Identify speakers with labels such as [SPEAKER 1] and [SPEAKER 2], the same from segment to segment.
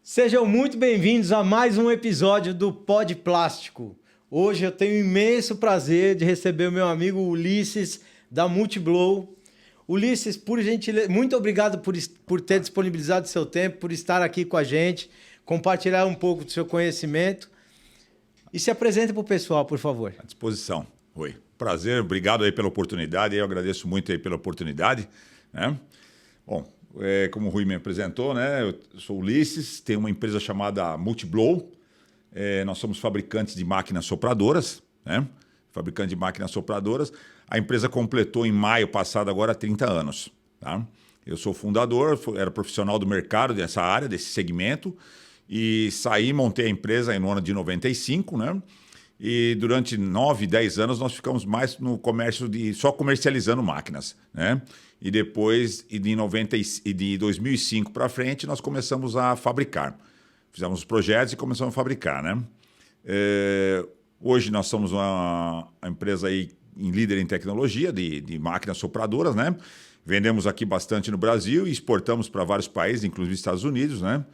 [SPEAKER 1] Sejam muito bem-vindos a mais um episódio do Pod Plástico. Hoje eu tenho o imenso prazer de receber o meu amigo Ulisses, da Multiblow. Ulisses, por gentileza, muito obrigado por ter disponibilizado seu tempo, por estar aqui com a gente, compartilhar um pouco do seu conhecimento. E se apresente para o pessoal, por favor.
[SPEAKER 2] À disposição, Rui. Prazer, obrigado aí pela oportunidade. Eu agradeço muito aí pela oportunidade, né? Bom, como o Rui me apresentou, né? Eu sou Ulisses, tenho uma empresa chamada Multiblow. Nós somos fabricantes de máquinas sopradoras, né? Fabricante de máquinas sopradoras. A empresa completou em maio passado agora 30 anos, tá? Eu sou fundador, era profissional do mercado dessa área, desse segmento, e saí, montei a empresa no ano de 95, né? E durante 9, 10 anos nós ficamos mais no comércio só comercializando máquinas, né? E depois, de 2005 para frente, nós começamos a fabricar. Fizemos os projetos e começamos a fabricar, né? Hoje nós somos uma empresa aí líder em tecnologia de máquinas sopradoras, né? Vendemos aqui bastante no Brasil e exportamos para vários países, inclusive Estados Unidos, né?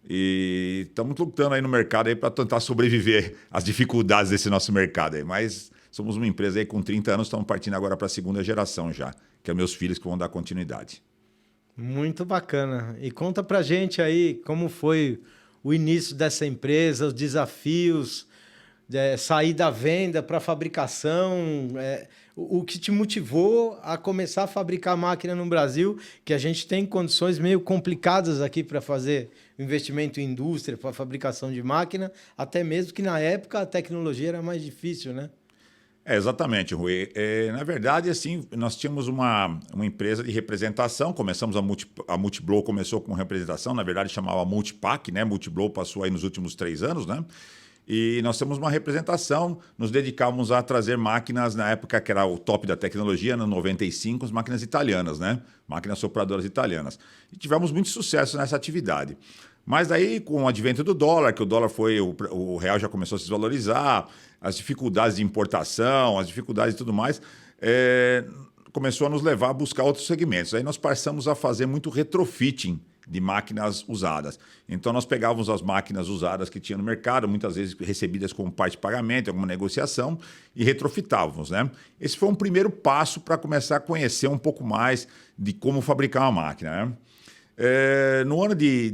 [SPEAKER 2] E estamos lutando aí no mercado aí para tentar sobreviver às dificuldades desse nosso mercado aí. Mas somos uma empresa aí com 30 anos, estamos partindo agora para a segunda geração já, que é meus filhos que vão dar continuidade.
[SPEAKER 1] Muito bacana. E conta pra gente aí como foi o início dessa empresa, os desafios, sair da venda para a fabricação, o que te motivou a começar a fabricar máquina no Brasil, que a gente tem condições meio complicadas aqui para fazer investimento em indústria, para fabricação de máquina, até mesmo que na época a tecnologia era mais difícil, né?
[SPEAKER 2] Exatamente, Rui. Na verdade, assim, nós tínhamos uma empresa de representação, começamos a Multiblow começou com representação, na verdade chamava Multipac, né? Multiblow passou aí nos últimos 3 anos, né? E nós temos uma representação, nos dedicávamos a trazer máquinas, na época que era o top da tecnologia, no 95, as máquinas italianas, né? Máquinas sopradoras italianas. E tivemos muito sucesso nessa atividade. Mas daí, com o advento do dólar, que o real já começou a se desvalorizar, as dificuldades de importação, as dificuldades e tudo mais, começou a nos levar a buscar outros segmentos. Aí nós passamos a fazer muito retrofitting de máquinas usadas. Então nós pegávamos as máquinas usadas que tinha no mercado, muitas vezes recebidas como parte de pagamento, alguma negociação, e retrofitávamos, né? Esse foi um primeiro passo para começar a conhecer um pouco mais de como fabricar uma máquina, né? No ano de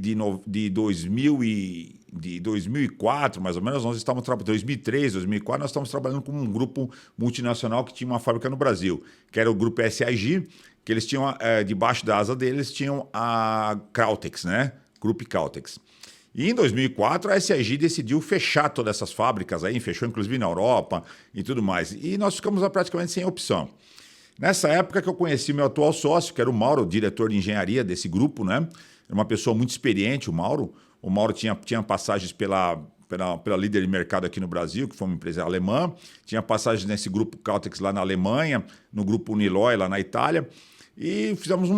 [SPEAKER 2] 2004, mais ou menos, nós estávamos trabalhando, 2003, 2004, nós estávamos trabalhando com um grupo multinacional que tinha uma fábrica no Brasil, que era o grupo SIG, que eles tinham, debaixo da asa deles, tinham a Krautex, né? Grupo Krautex. E em 2004, a SIG decidiu fechar todas essas fábricas aí, fechou inclusive na Europa e tudo mais. E nós ficamos praticamente sem opção. Nessa época que eu conheci meu atual sócio, que era o Mauro, diretor de engenharia desse grupo, né? Era uma pessoa muito experiente, o Mauro. O Mauro tinha passagens pela líder de mercado aqui no Brasil, que foi uma empresa alemã. Tinha passagens nesse grupo Kautex lá na Alemanha, no grupo Uniloy lá na Itália. E fizemos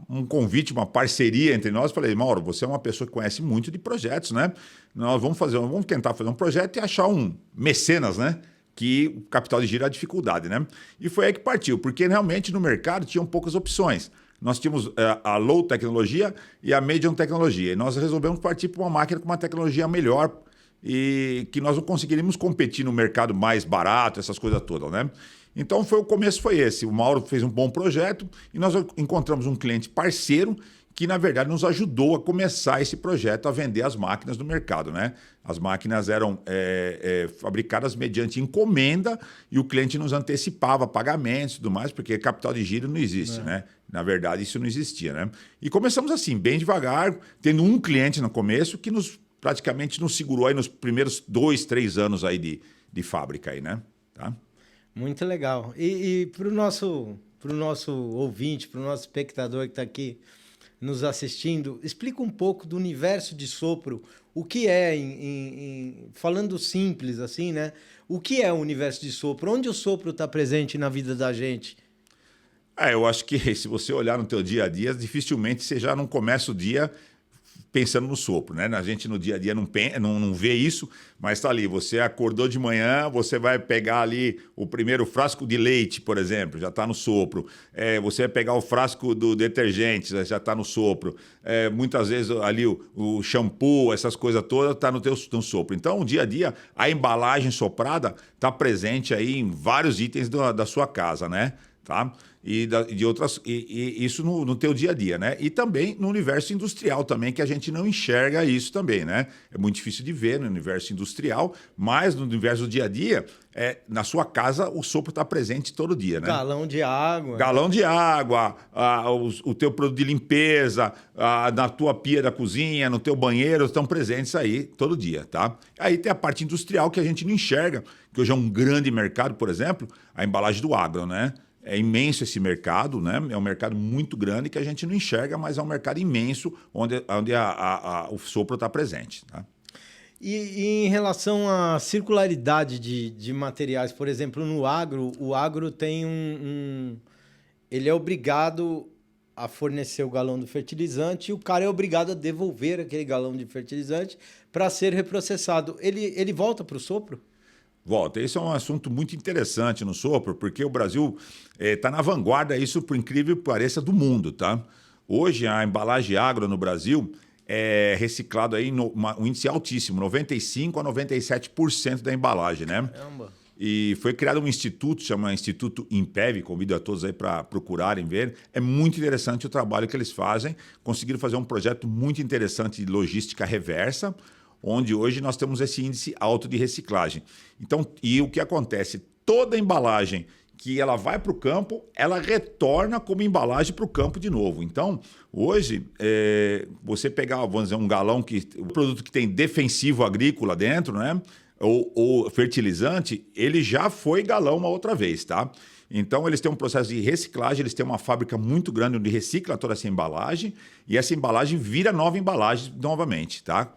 [SPEAKER 2] um convite, uma parceria entre nós. Falei, Mauro, você é uma pessoa que conhece muito de projetos, né? Nós vamos tentar fazer um projeto e achar um mecenas, né? Que o capital de giro é a dificuldade, né? E foi aí que partiu, porque realmente no mercado tinham poucas opções. Nós tínhamos a low tecnologia e a medium tecnologia. E nós resolvemos partir para uma máquina com uma tecnologia melhor e que nós não conseguiríamos competir no mercado mais barato, essas coisas todas, né? Então o começo foi esse. O Mauro fez um bom projeto e nós encontramos um cliente parceiro que, na verdade, nos ajudou a começar esse projeto a vender as máquinas no mercado, né? As máquinas eram fabricadas mediante encomenda e o cliente nos antecipava pagamentos e tudo mais, porque capital de giro não existe, né? Na verdade, isso não existia, né? E começamos assim, bem devagar, tendo um cliente no começo que praticamente nos segurou aí nos primeiros 2, 3 anos aí de fábrica aí, né? Tá?
[SPEAKER 1] Muito legal. E para o nosso ouvinte, para o nosso espectador que está aqui nos assistindo, explica um pouco do universo de sopro, o que é, falando simples assim, né? O que é o universo de sopro? Onde o sopro está presente na vida da gente?
[SPEAKER 2] Eu acho que se você olhar no teu dia a dia, dificilmente você já não começa o dia pensando no sopro, né? A gente no dia a dia não vê isso, mas está ali. Você acordou de manhã, você vai pegar ali o primeiro frasco de leite, por exemplo, já está no sopro. Você vai pegar o frasco do detergente, já está no sopro. Muitas vezes ali o shampoo, essas coisas todas, está no sopro. Então, o dia a dia, a embalagem soprada está presente aí em vários itens da sua casa, né? Tá? De outras, isso no teu dia a dia, né? E também no universo industrial também, que a gente não enxerga isso também, né? É muito difícil de ver no universo industrial, mas no universo do dia a dia, na sua casa o sopro está presente todo dia, né?
[SPEAKER 1] Galão de água.
[SPEAKER 2] Galão de água, o teu produto de limpeza, na tua pia da cozinha, no teu banheiro, estão presentes aí todo dia, tá? Aí tem a parte industrial que a gente não enxerga, que hoje é um grande mercado, por exemplo, a embalagem do agro, né? É imenso esse mercado, né? É um mercado muito grande que a gente não enxerga, mas é um mercado imenso onde o sopro está presente. Tá?
[SPEAKER 1] E em relação à circularidade de materiais, por exemplo, no agro, o agro tem ele é obrigado a fornecer o galão do fertilizante e o cara é obrigado a devolver aquele galão de fertilizante para ser reprocessado. Ele volta para o sopro?
[SPEAKER 2] Volta. Esse é um assunto muito interessante no sopro, porque o Brasil está na vanguarda, isso por incrível que pareça, do mundo, tá? Hoje, a embalagem agro no Brasil é reciclado aí um índice altíssimo, 95% a 97% da embalagem, né?
[SPEAKER 1] Caramba.
[SPEAKER 2] E foi criado um instituto, chama Instituto Impev, convido a todos aí para procurarem ver. É muito interessante o trabalho que eles fazem. Conseguiram fazer um projeto muito interessante de logística reversa, onde hoje nós temos esse índice alto de reciclagem. Então, e o que acontece? Toda embalagem que ela vai para o campo, ela retorna como embalagem para o campo de novo. Então, hoje, você pegar, vamos dizer, um galão, o produto que tem defensivo agrícola dentro, né? Ou fertilizante, ele já foi galão uma outra vez, tá? Então, eles têm um processo de reciclagem, eles têm uma fábrica muito grande onde recicla toda essa embalagem e essa embalagem vira nova embalagem novamente, tá?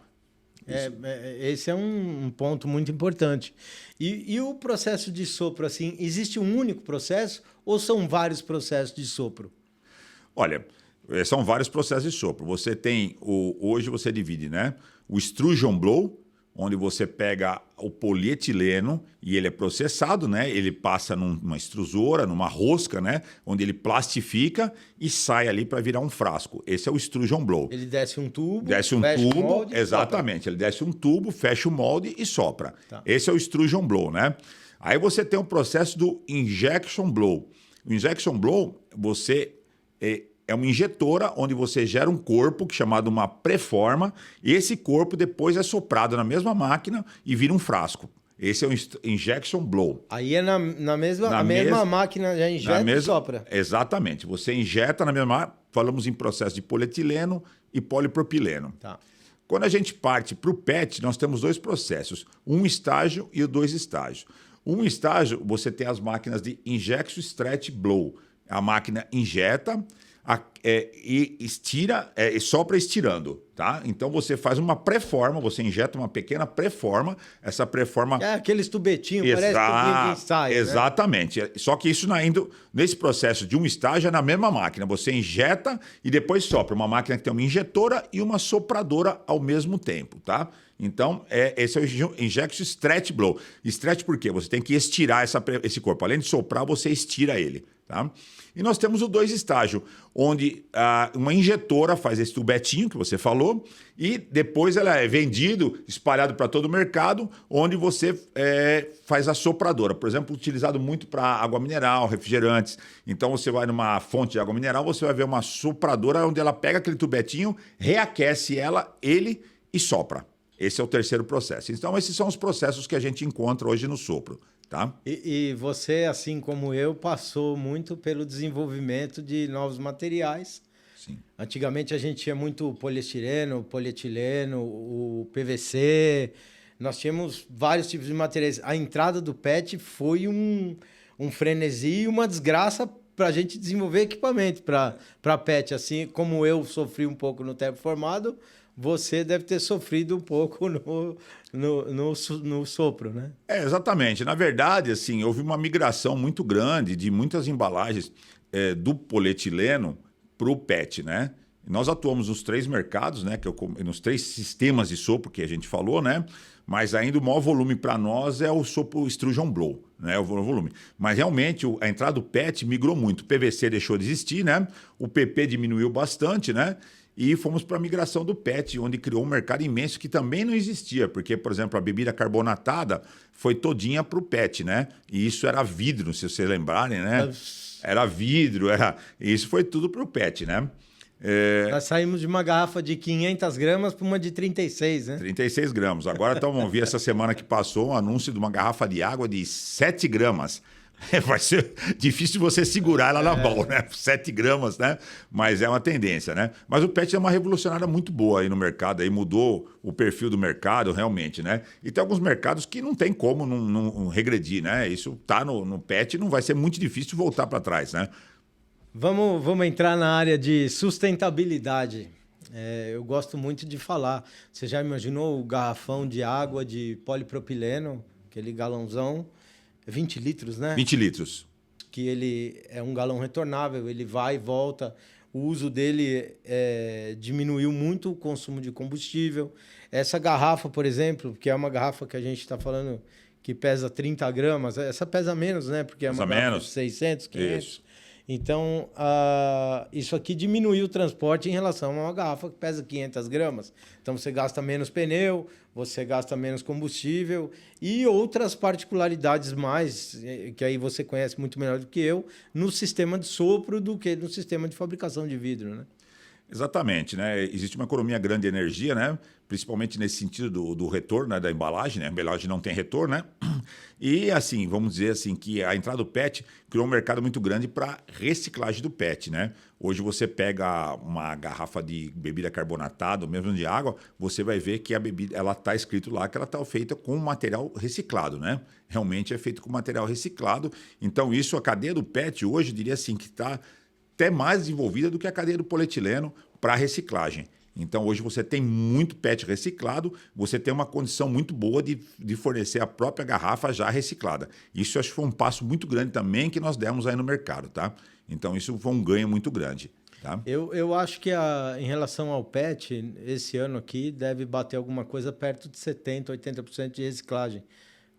[SPEAKER 1] Esse é um ponto muito importante. E o processo de sopro, assim, existe um único processo ou são vários processos de sopro?
[SPEAKER 2] Olha, são vários processos de sopro. Você tem, hoje você divide, né? O extrusion blow, onde você pega o polietileno e ele é processado, né? Ele passa numa extrusora, numa rosca, né? Onde ele plastifica e sai ali para virar um frasco. Esse é o extrusion blow.
[SPEAKER 1] Ele desce um tubo,
[SPEAKER 2] fecha o molde, exatamente. Sopra. Ele desce um tubo, fecha o molde e sopra. Tá. Esse é o extrusion blow, né? Aí você tem o processo do injection blow. O injection blow, você é uma injetora onde você gera um corpo chamado uma preforma e esse corpo depois é soprado na mesma máquina e vira um frasco. Esse é o injection blow.
[SPEAKER 1] Aí é a mesma máquina já injeta e sopra.
[SPEAKER 2] Exatamente. Você injeta na mesma... Falamos em processo de polietileno e polipropileno.
[SPEAKER 1] Tá.
[SPEAKER 2] Quando a gente parte para o PET, nós temos dois processos. Um estágio e dois estágios. Um estágio, você tem as máquinas de injection stretch blow. A máquina injeta... e estira, e sopra estirando, tá? Então você faz uma pré-forma, você injeta uma pequena pré-forma, essa pré-forma...
[SPEAKER 1] É aqueles tubetinhos, parece tubinho de ensaio,
[SPEAKER 2] exatamente. Né? Só que isso nesse processo de um estágio é na mesma máquina, você injeta e depois sopra. Uma máquina que tem uma injetora e uma sopradora ao mesmo tempo, tá? Então, esse é o injection stretch blow. Stretch por quê? Você tem que estirar esse corpo. Além de soprar, você estira ele, tá? E nós temos o dois estágios, onde uma injetora faz esse tubetinho que você falou e depois ela é vendido, espalhado para todo o mercado, onde você faz a sopradora. Por exemplo, utilizado muito para água mineral, refrigerantes. Então você vai numa fonte de água mineral, você vai ver uma sopradora onde ela pega aquele tubetinho, reaquece ele e sopra. Esse é o terceiro processo. Então esses são os processos que a gente encontra hoje no sopro. Tá?
[SPEAKER 1] E você, assim como eu, passou muito pelo desenvolvimento de novos materiais.
[SPEAKER 2] Sim.
[SPEAKER 1] Antigamente a gente tinha muito poliestireno, polietileno, o PVC. Nós tínhamos vários tipos de materiais. A entrada do PET foi um frenesi e uma desgraça para a gente desenvolver equipamento para PET. Assim como eu sofri um pouco no tempo formado, você deve ter sofrido um pouco no sopro, né?
[SPEAKER 2] Exatamente. Na verdade, assim, houve uma migração muito grande de muitas embalagens do polietileno para o PET, né? Nós atuamos nos 3 mercados, né? Nos 3 sistemas de sopro que a gente falou, né? Mas ainda o maior volume para nós é o sopro Extrusion Blow, né? O volume. Mas realmente a entrada do PET migrou muito. O PVC deixou de existir, né? O PP diminuiu bastante, né? E fomos para a migração do PET, onde criou um mercado imenso que também não existia, porque, por exemplo, a bebida carbonatada foi todinha para o PET, né? E isso era vidro, se vocês lembrarem, né? Era vidro, e isso foi tudo para o PET, né?
[SPEAKER 1] Nós saímos de uma garrafa de 500 gramas para uma de 36, né?
[SPEAKER 2] 36 gramas. Agora vamos ver essa semana que passou um anúncio de uma garrafa de água de 7 gramas. Vai ser difícil você segurar ela na mão, né? 7 gramas, né? Mas é uma tendência, né? Mas o PET é uma revolucionária muito boa aí no mercado, aí mudou o perfil do mercado realmente, né? E tem alguns mercados que não tem como não regredir, né? Isso tá no PET, não vai ser muito difícil voltar para trás, né?
[SPEAKER 1] Vamos entrar na área de sustentabilidade. Eu gosto muito de falar. Você já imaginou o garrafão de água de polipropileno, aquele galãozão? 20 litros, né?
[SPEAKER 2] 20 litros.
[SPEAKER 1] Que ele é um galão retornável, ele vai e volta. O uso dele diminuiu muito o consumo de combustível. Essa garrafa, por exemplo, que é uma garrafa que a gente está falando que pesa 30 gramas, essa pesa menos, né? Porque é uma garrafa de 600, 500. Isso. Então, isso aqui diminuiu o transporte em relação a uma garrafa que pesa 500 gramas. Então, você gasta menos pneu, você gasta menos combustível e outras particularidades mais, que aí você conhece muito melhor do que eu, no sistema de sopro do que no sistema de fabricação de vidro, né?
[SPEAKER 2] Exatamente, né? Existe uma economia grande de energia, né? Principalmente nesse sentido do retorno, né? Da embalagem, né? A embalagem não tem retorno, né? E assim, vamos dizer assim, que a entrada do PET criou um mercado muito grande para reciclagem do PET, né? Hoje você pega uma garrafa de bebida carbonatada, ou mesmo de água, você vai ver que a bebida, ela está escrito lá que ela está feita com material reciclado, né? Realmente é feito com material reciclado. Então isso, a cadeia do PET hoje, eu diria assim, que está até mais desenvolvida do que a cadeia do polietileno para reciclagem. Então, hoje você tem muito PET reciclado, você tem uma condição muito boa de fornecer a própria garrafa já reciclada. Isso acho que foi um passo muito grande também que nós demos aí no mercado, tá? Então, isso foi um ganho muito grande. Tá?
[SPEAKER 1] Eu acho que em relação ao PET, esse ano aqui deve bater alguma coisa perto de 70%, 80% de reciclagem.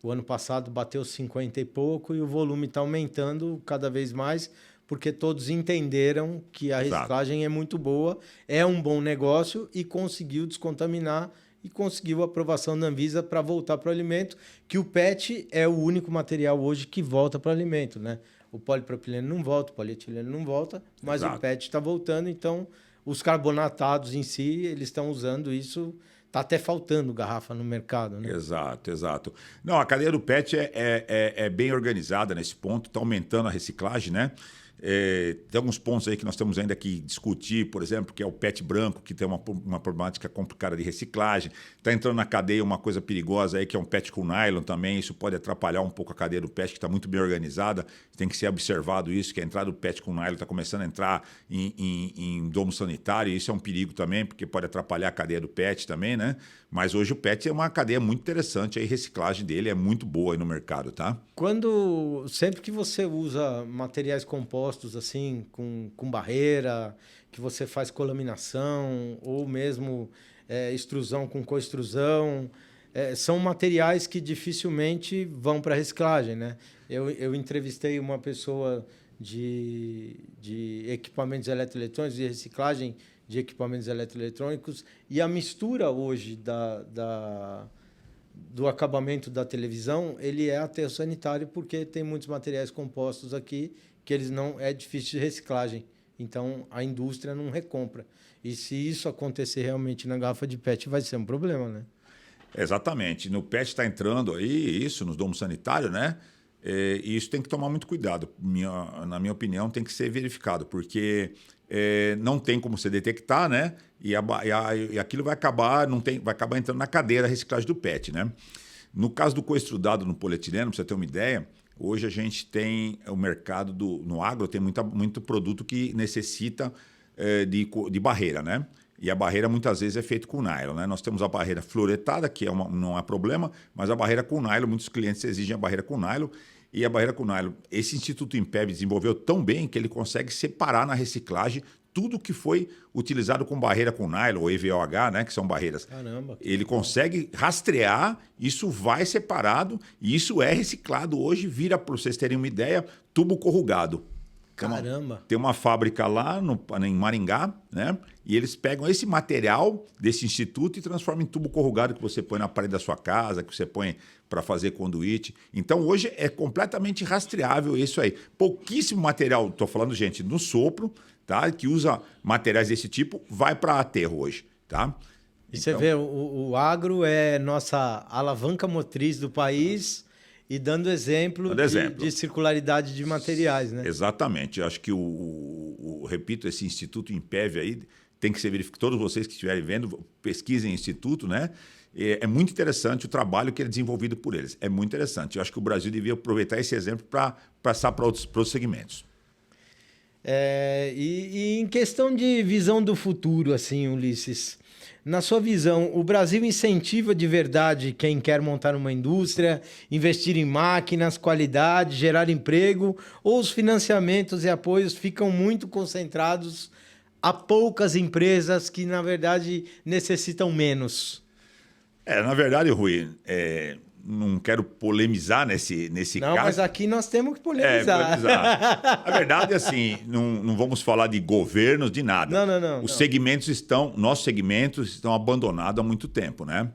[SPEAKER 1] O ano passado bateu 50 e pouco e o volume está aumentando cada vez mais, porque todos entenderam que a reciclagem é muito boa, é um bom negócio e conseguiu descontaminar e conseguiu a aprovação da Anvisa para voltar para o alimento, que o PET é o único material hoje que volta para o alimento, né? O polipropileno não volta, o polietileno não volta, mas o PET está voltando, então os carbonatados em si, eles estão usando isso. Está até faltando garrafa no mercado, né?
[SPEAKER 2] Exato. Não, a cadeia do PET é bem organizada nesse ponto, está aumentando a reciclagem, né? Tem alguns pontos aí que nós temos ainda que discutir, por exemplo, que é o PET branco, que tem uma problemática complicada de reciclagem. Está entrando na cadeia uma coisa perigosa aí, que é um PET com nylon também. Isso pode atrapalhar um pouco a cadeia do PET, que está muito bem organizada. Tem que ser observado isso, que a entrada do PET com nylon está começando a entrar em domo sanitário. E isso é um perigo também, porque pode atrapalhar a cadeia do PET também, né? Mas hoje o PET é uma cadeia muito interessante, a reciclagem dele é muito boa aí no mercado, tá?
[SPEAKER 1] Sempre que você usa materiais compostos assim, com barreira, que você faz colaminação ou mesmo extrusão com coextrusão, são materiais que dificilmente vão para reciclagem, né? Eu entrevistei uma pessoa de equipamentos eletroeletrônicos e reciclagem de equipamentos eletroeletrônicos e a mistura hoje do acabamento da televisão, ele é aterro sanitário porque tem muitos materiais compostos aqui que eles não é difícil de reciclagem. Então, a indústria não recompra. E se isso acontecer realmente na garrafa de PET, vai ser um problema, né?
[SPEAKER 2] Exatamente. No PET está entrando aí, isso, nos domos sanitários, né? E isso tem que tomar muito cuidado. Na minha opinião, tem que ser verificado, porque não tem como você detectar, né? E aquilo vai acabar entrando na cadeia da reciclagem do PET, né? No caso do coextrudado no polietileno, para você ter uma ideia, hoje a gente tem o mercado no agro, tem muito produto que necessita de barreira, né? E a barreira muitas vezes é feita com nylon, né? Nós temos a barreira fluoretada, que não é problema, mas a barreira com nylon, muitos clientes exigem a barreira com nylon. E a barreira com nylon, esse Instituto Impeb desenvolveu tão bem que ele consegue separar na reciclagem tudo que foi utilizado com barreira com nylon ou EVOH, né, que são barreiras.
[SPEAKER 1] Caramba.
[SPEAKER 2] Ele consegue rastrear, isso vai separado e isso é reciclado hoje, vira, para vocês terem uma ideia, tubo corrugado.
[SPEAKER 1] Caramba.
[SPEAKER 2] Tem uma fábrica lá em Maringá, né? E eles pegam esse material desse instituto e transformam em tubo corrugado que você põe na parede da sua casa, que você põe para fazer conduíte. Então, hoje é completamente rastreável isso aí. Pouquíssimo material, estou falando, gente, no sopro, tá? Que usa materiais desse tipo, vai para aterro hoje, tá?
[SPEAKER 1] E você vê, o agro é nossa alavanca motriz do país e dando exemplo de circularidade de materiais, né?
[SPEAKER 2] Exatamente. Eu acho que repito, esse Instituto Impev aí tem que ser verificado. Todos vocês que estiverem vendo, pesquisem o Instituto, né? É muito interessante o trabalho que é desenvolvido por eles. É muito interessante. Eu acho que o Brasil devia aproveitar esse exemplo para passar para outros segmentos.
[SPEAKER 1] E em questão de visão do futuro, assim, Ulisses, na sua visão, o Brasil incentiva de verdade quem quer montar uma indústria, investir em máquinas, qualidade, gerar emprego, ou os financiamentos e apoios ficam muito concentrados a poucas empresas que, na verdade, necessitam menos?
[SPEAKER 2] Na verdade, Rui, não quero polemizar nesse caso.
[SPEAKER 1] Não, mas aqui nós temos que polemizar.
[SPEAKER 2] A verdade é assim, não vamos falar de governos, de nada.
[SPEAKER 1] Não.
[SPEAKER 2] Nossos segmentos estão abandonados há muito tempo, né?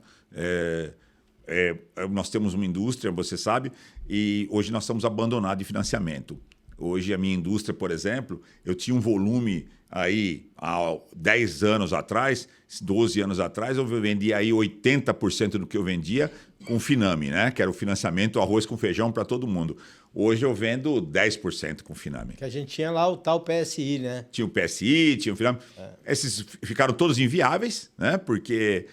[SPEAKER 2] Nós temos uma indústria, você sabe, e hoje nós estamos abandonados de financiamento. Hoje a minha indústria, por exemplo, eu tinha um volume aí há 10 anos atrás, 12 anos atrás, eu vendia aí 80% do que eu vendia com Finame, né? Que era o financiamento arroz com feijão para todo mundo. Hoje eu vendo 10% com Finame.
[SPEAKER 1] Que a gente tinha lá o tal PSI, né?
[SPEAKER 2] Tinha o PSI, tinha o Finame. Esses ficaram todos inviáveis, né? Porque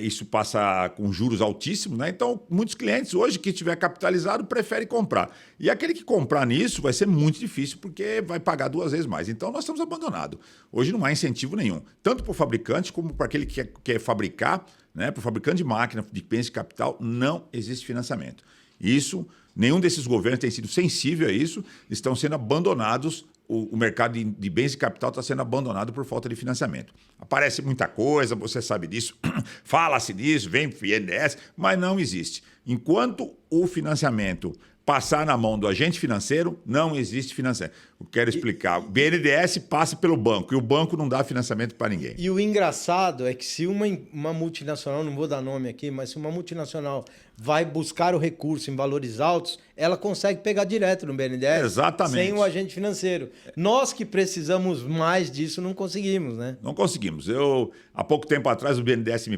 [SPEAKER 2] isso passa com juros altíssimos, né? Então, muitos clientes hoje que estiver capitalizado preferem comprar. E aquele que comprar nisso vai ser muito difícil porque vai pagar 2 vezes mais. Então, nós estamos abandonados. Hoje não há incentivo nenhum, tanto para o fabricante como para aquele que quer fabricar, né? Para o fabricante de máquina, de bens de capital, não existe financiamento. Isso, nenhum desses governos tem sido sensível a isso, estão sendo abandonados. O mercado de bens de capital está sendo abandonado por falta de financiamento. Aparece muita coisa, você sabe disso, fala-se disso, vem para o INDS, mas não existe. Enquanto o financiamento passar na mão do agente financeiro, não existe financiamento. Eu quero explicar. O BNDES passa pelo banco e o banco não dá financiamento para ninguém.
[SPEAKER 1] E o engraçado é que se uma multinacional, não vou dar nome aqui, mas se uma multinacional vai buscar o recurso em valores altos, ela consegue pegar direto no BNDES.
[SPEAKER 2] Exatamente.
[SPEAKER 1] Sem o agente financeiro. Nós que precisamos mais disso não conseguimos, né?
[SPEAKER 2] Não conseguimos. Há pouco tempo atrás, o BNDES me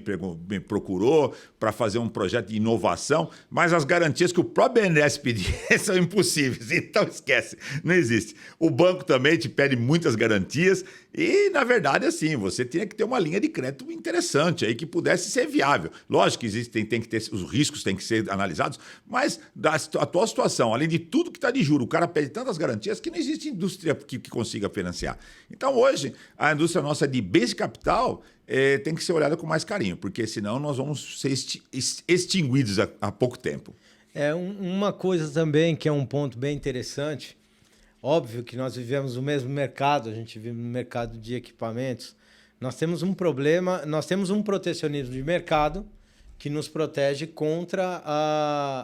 [SPEAKER 2] procurou para fazer um projeto de inovação, mas as garantias que o próprio BNDES pedia são impossíveis. Então, esquece. Não existe. O banco também te pede muitas garantias e, na verdade, assim, você tinha que ter uma linha de crédito interessante aí que pudesse ser viável. Lógico que tem que ter, os riscos têm que ser analisados, mas da atual situação, além de tudo que está de juros, o cara pede tantas garantias que não existe indústria que consiga financiar. Então, hoje, a indústria nossa de bens de capital tem que ser olhada com mais carinho, porque senão nós vamos ser extinguidos há pouco tempo.
[SPEAKER 1] Uma coisa também que é um ponto bem interessante, óbvio que nós vivemos o mesmo mercado, a gente vive no mercado de equipamentos, nós temos um problema, nós temos um protecionismo de mercado que nos protege contra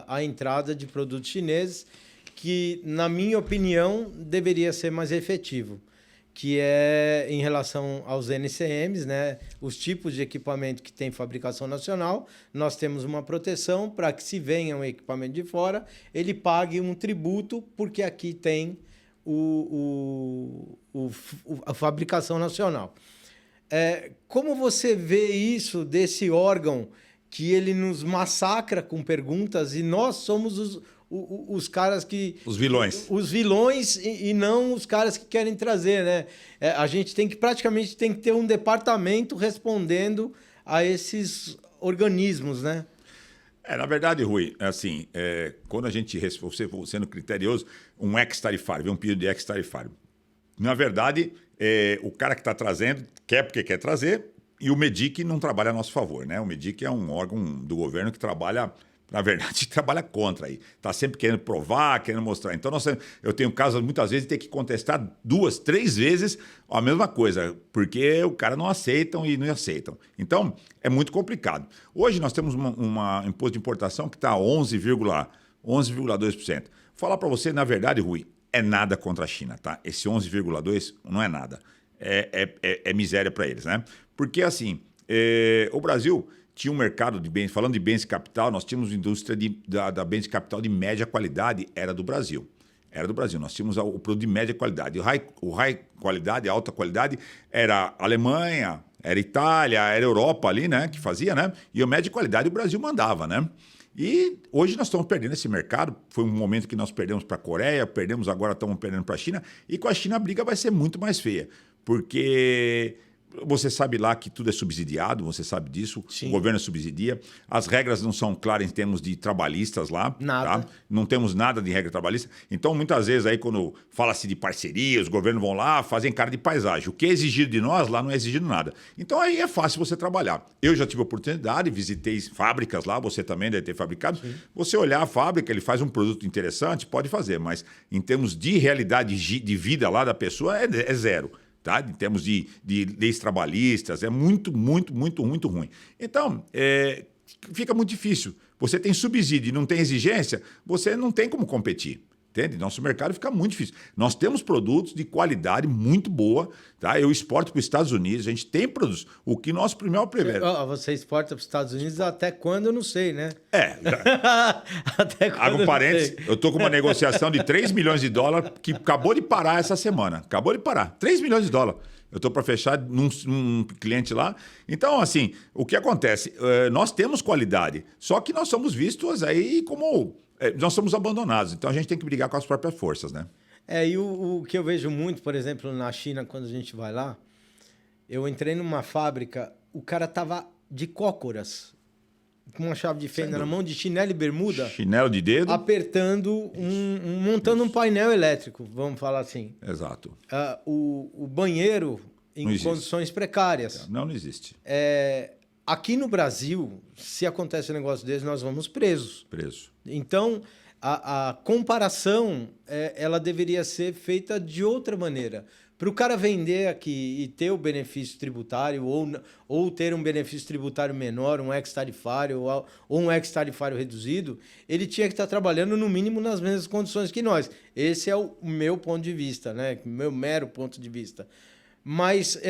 [SPEAKER 1] a entrada de produtos chineses, que, na minha opinião, deveria ser mais efetivo, que é em relação aos NCMs, né? Os tipos de equipamento que tem fabricação nacional, nós temos uma proteção para que, se venha um equipamento de fora, ele pague um tributo, porque aqui tem a fabricação nacional. Como você vê isso desse órgão que ele nos massacra com perguntas e nós somos os caras que...
[SPEAKER 2] Os vilões.
[SPEAKER 1] Os vilões e não os caras que querem trazer, né? A gente praticamente tem que ter um departamento respondendo a esses organismos, né?
[SPEAKER 2] Na verdade, Rui, assim, quando a gente, você sendo criterioso, um ex-tarifário, vem um pedido de ex-tarifário. Na verdade, o cara que está trazendo quer porque quer trazer, e o MEDIC não trabalha a nosso favor, né? O MEDIC é um órgão do governo que trabalha Na verdade, trabalha contra aí. Está sempre querendo provar, querendo mostrar. Então, eu tenho casos, muitas vezes, de ter que contestar 2, 3 vezes a mesma coisa, porque o cara não aceitam e não aceitam. Então, é muito complicado. Hoje, nós temos uma imposto de importação que está a 11,2%. Falar para você, na verdade, Rui, é nada contra a China, tá? Esse 11,2% não é nada. É miséria para eles, né? Porque, assim, o Brasil tinha um mercado de bens, falando de bens de capital, nós tínhamos indústria da bens de capital de média qualidade, era do Brasil. Era do Brasil. Nós tínhamos o produto de média qualidade. O high qualidade, a alta qualidade, era Alemanha, era Itália, era Europa ali, né? Que fazia, né? E a média qualidade o Brasil mandava, né? E hoje nós estamos perdendo esse mercado. Foi um momento que nós perdemos para a Coreia, perdemos agora, estamos perdendo para a China. E com a China a briga vai ser muito mais feia. Porque você sabe lá que tudo é subsidiado, você sabe disso. Sim. O governo subsidia. As regras não são claras em termos de trabalhistas lá.
[SPEAKER 1] Nada.
[SPEAKER 2] Tá? Não temos nada de regra trabalhista. Então, muitas vezes, aí, quando fala-se de parceria, os governos vão lá, fazem cara de paisagem. O que é exigido de nós, lá não é exigido nada. Então, aí é fácil você trabalhar. Eu já tive a oportunidade, visitei fábricas lá, você também deve ter fabricado. Sim. Você olhar a fábrica, ele faz um produto interessante, pode fazer, mas em termos de realidade de vida lá da pessoa, é zero. Tá? Em termos de leis trabalhistas, é muito, muito, muito, muito ruim. Então, fica muito difícil. Você tem subsídio e não tem exigência, você não tem como competir. Entende? Nosso mercado fica muito difícil. Nós temos produtos de qualidade muito boa. Tá? Eu exporto para os Estados Unidos, a gente tem produtos. O que nosso primeiro prevê.
[SPEAKER 1] Você exporta para os Estados Unidos até quando eu não sei, né?
[SPEAKER 2] Até quando Hago um parênteses, eu estou com uma negociação de 3 milhões de dólares que acabou de parar essa semana. Acabou de parar. 3 milhões de dólares. Eu estou para fechar num cliente lá. Então, assim, o que acontece? Nós temos qualidade, só que nós somos vistos aí como... nós somos abandonados, então a gente tem que brigar com as próprias forças, né?
[SPEAKER 1] E o que eu vejo muito, por exemplo, na China, quando a gente vai lá, eu entrei numa fábrica, o cara tava de cócoras, com uma chave de fenda na mão, de chinelo e bermuda.
[SPEAKER 2] Chinelo de dedo.
[SPEAKER 1] Apertando, montando um painel elétrico, vamos falar assim.
[SPEAKER 2] Exato.
[SPEAKER 1] O banheiro em condições precárias.
[SPEAKER 2] Não existe.
[SPEAKER 1] Aqui no Brasil, se acontece um negócio desse, nós vamos presos. Então, a comparação, ela deveria ser feita de outra maneira. Para o cara vender aqui e ter o benefício tributário, ou ter um benefício tributário menor, um ex-tarifário, ou um ex-tarifário reduzido, ele tinha que estar trabalhando, no mínimo, nas mesmas condições que nós. Esse é o meu ponto de vista, né? Meu mero ponto de vista. Mas,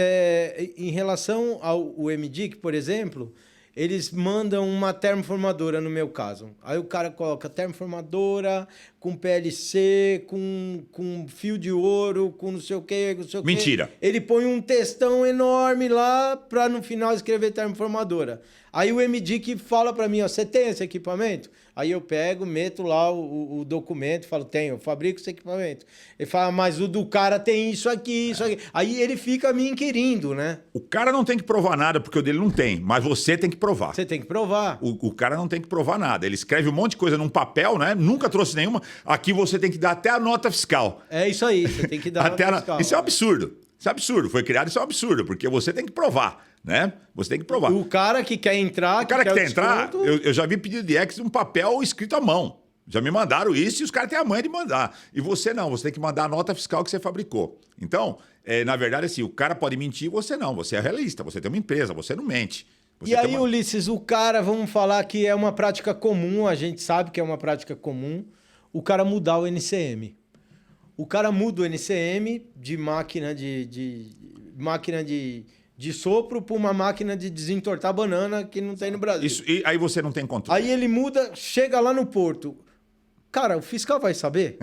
[SPEAKER 1] em relação ao MDIC, por exemplo, eles mandam uma termoformadora, no meu caso. Aí o cara coloca termoformadora com PLC, com fio de ouro, com não sei o quê, não sei o quê.
[SPEAKER 2] Mentira.
[SPEAKER 1] Ele põe um textão enorme lá para no final escrever termoformadora. Aí o MDIC fala para mim, você tem esse equipamento? Aí eu pego, meto lá o documento, falo, tenho, eu fabrico esse equipamento. Ele fala, mas o do cara tem isso aqui, isso aqui. Aí ele fica me inquirindo, né?
[SPEAKER 2] O cara não tem que provar nada, porque o dele não tem, mas você tem que provar.
[SPEAKER 1] Você tem que provar.
[SPEAKER 2] O cara não tem que provar nada. Ele escreve um monte de coisa num papel, né? Nunca trouxe nenhuma. Aqui você tem que dar até a nota fiscal.
[SPEAKER 1] É isso aí, você tem que dar a nota fiscal.
[SPEAKER 2] Isso é um absurdo. Isso é absurdo. Foi criado, isso é um absurdo, porque você tem que provar. Né? Você tem que provar.
[SPEAKER 1] O cara que quer entrar...
[SPEAKER 2] O cara que quer entrar, eu já vi pedido de ex um papel escrito à mão. Já me mandaram isso e os caras têm a manha de mandar. E você não, você tem que mandar a nota fiscal que você fabricou. Então, na verdade, assim, o cara pode mentir, você não. Você é realista, você tem uma empresa, você não mente. Você
[SPEAKER 1] aí, Ulisses, o cara, vamos falar que é uma prática comum, a gente sabe que é uma prática comum, o cara mudar o NCM. O cara muda o NCM de máquina de sopro para uma máquina de desentortar banana que não tem no Brasil.
[SPEAKER 2] Isso, e aí você não tem controle.
[SPEAKER 1] Aí ele muda, chega lá no porto. Cara, o fiscal vai saber?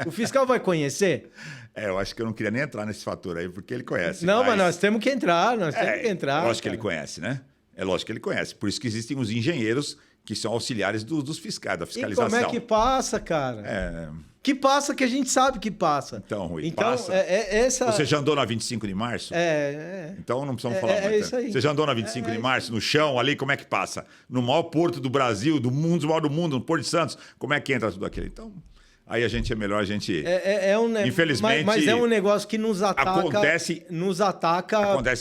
[SPEAKER 1] O fiscal vai conhecer?
[SPEAKER 2] Eu acho que eu não queria nem entrar nesse fator aí, porque ele conhece.
[SPEAKER 1] Não, mas nós temos que entrar, É
[SPEAKER 2] lógico que ele conhece, né? É lógico que ele conhece. Por isso que existem os engenheiros que são auxiliares dos fiscais, da fiscalização.
[SPEAKER 1] E como é que passa, cara? Que passa que a gente sabe que passa.
[SPEAKER 2] Então, Rui,
[SPEAKER 1] passa.
[SPEAKER 2] Você já andou na 25 de março? Então não precisamos falar muito.
[SPEAKER 1] Isso aí.
[SPEAKER 2] Você já andou na 25 de março, no chão ali, como é que passa? No maior porto do Brasil, do mundo, no Porto de Santos, como é que entra tudo aquilo? Então, aí a gente é melhor a gente...
[SPEAKER 1] Infelizmente... Mas é um negócio que nos ataca...
[SPEAKER 2] Acontece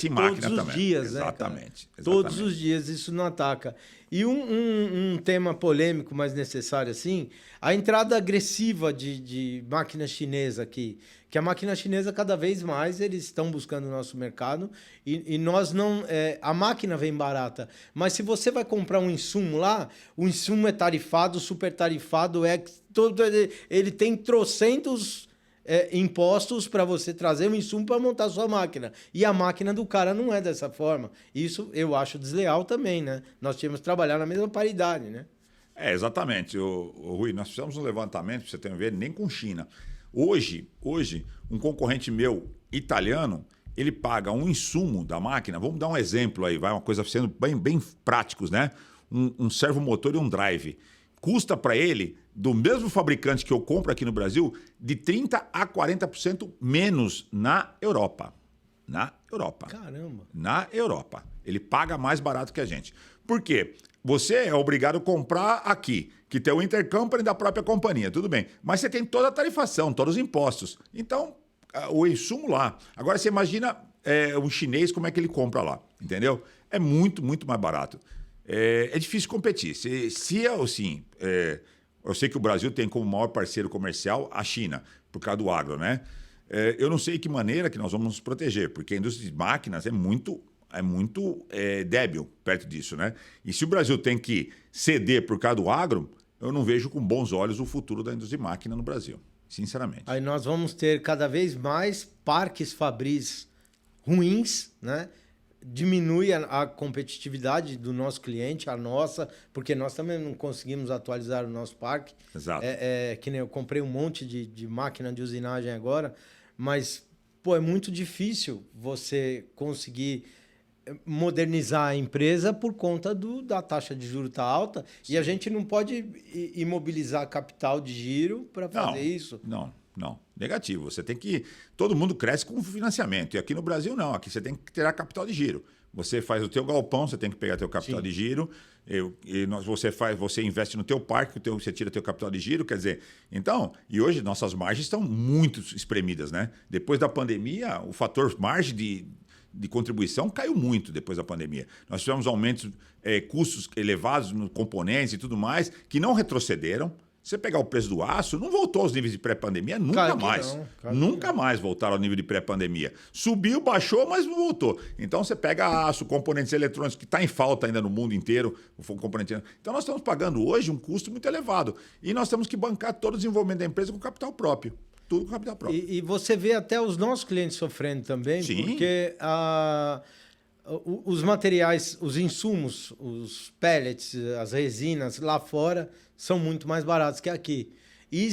[SPEAKER 2] em máquina
[SPEAKER 1] todos os
[SPEAKER 2] também.
[SPEAKER 1] dias,
[SPEAKER 2] Exatamente.
[SPEAKER 1] Né, todos os dias isso não ataca. E um tema polêmico, mas necessário assim, a entrada agressiva de máquina chinesa aqui, que a máquina chinesa cada vez mais eles estão buscando o nosso mercado e nós não... a máquina vem barata, mas se você vai comprar um insumo lá, o insumo é tarifado, super tarifado, ele tem trocentos... impostos para você trazer um insumo para montar a sua máquina. E a máquina do cara não é dessa forma. Isso eu acho desleal também, né? Nós tínhamos que trabalhar na mesma paridade, né?
[SPEAKER 2] Exatamente. Rui, nós fizemos um levantamento, para você ter uma ideia, nem com China. Hoje, um concorrente meu italiano, ele paga um insumo da máquina, vamos dar um exemplo aí, vai uma coisa sendo bem práticos, né? Um servomotor e um drive. Custa para ele, do mesmo fabricante que eu compro aqui no Brasil, de 30% a 40% menos na Europa. Na Europa.
[SPEAKER 1] Caramba!
[SPEAKER 2] Na Europa. Ele paga mais barato que a gente. Por quê? Você é obrigado a comprar aqui, que tem o intercompany da própria companhia, tudo bem. Mas você tem toda a tarifação, todos os impostos. Então, o insumo lá. Agora, você imagina um chinês, como é que ele compra lá, entendeu? É muito, muito mais barato. É difícil competir. Eu sei que o Brasil tem como maior parceiro comercial a China, por causa do agro, né? Eu não sei de que maneira que nós vamos nos proteger, porque a indústria de máquinas é muito débil perto disso, né? E se o Brasil tem que ceder por causa do agro, eu não vejo com bons olhos o futuro da indústria de máquina no Brasil, sinceramente.
[SPEAKER 1] Aí nós vamos ter cada vez mais parques fabris ruins, né? Diminui a competitividade do nosso cliente, a nossa, porque nós também não conseguimos atualizar o nosso parque.
[SPEAKER 2] Exato.
[SPEAKER 1] Que nem eu comprei um monte de máquina de usinagem agora, mas é muito difícil você conseguir modernizar a empresa por conta da taxa de juros tá alta. Sim. E a gente não pode imobilizar capital de giro para fazer isso.
[SPEAKER 2] Não. Negativo. Você tem que... Todo mundo cresce com financiamento. E aqui no Brasil, não. Aqui você tem que ter capital de giro. Você faz o teu galpão, você tem que pegar teu capital Sim. de giro. Você investe no teu parque, você tira teu capital de giro. Quer dizer, então... E hoje nossas margens estão muito espremidas, né? Depois da pandemia, o fator margem de contribuição caiu muito depois da pandemia. Nós tivemos aumentos, custos elevados nos componentes e tudo mais, que não retrocederam. Você pegar o preço do aço, não voltou aos níveis de pré-pandemia nunca mais. Nunca mais voltaram ao nível de pré-pandemia. Subiu, baixou, mas não voltou. Então você pega aço, componentes eletrônicos, que está em falta ainda no mundo inteiro. Então nós estamos pagando hoje um custo muito elevado. E nós temos que bancar todo o desenvolvimento da empresa com capital próprio. Tudo com capital próprio.
[SPEAKER 1] E você vê até os nossos clientes sofrendo também, Sim. porque os materiais, os insumos, os pellets, as resinas lá fora são muito mais baratos que aqui. E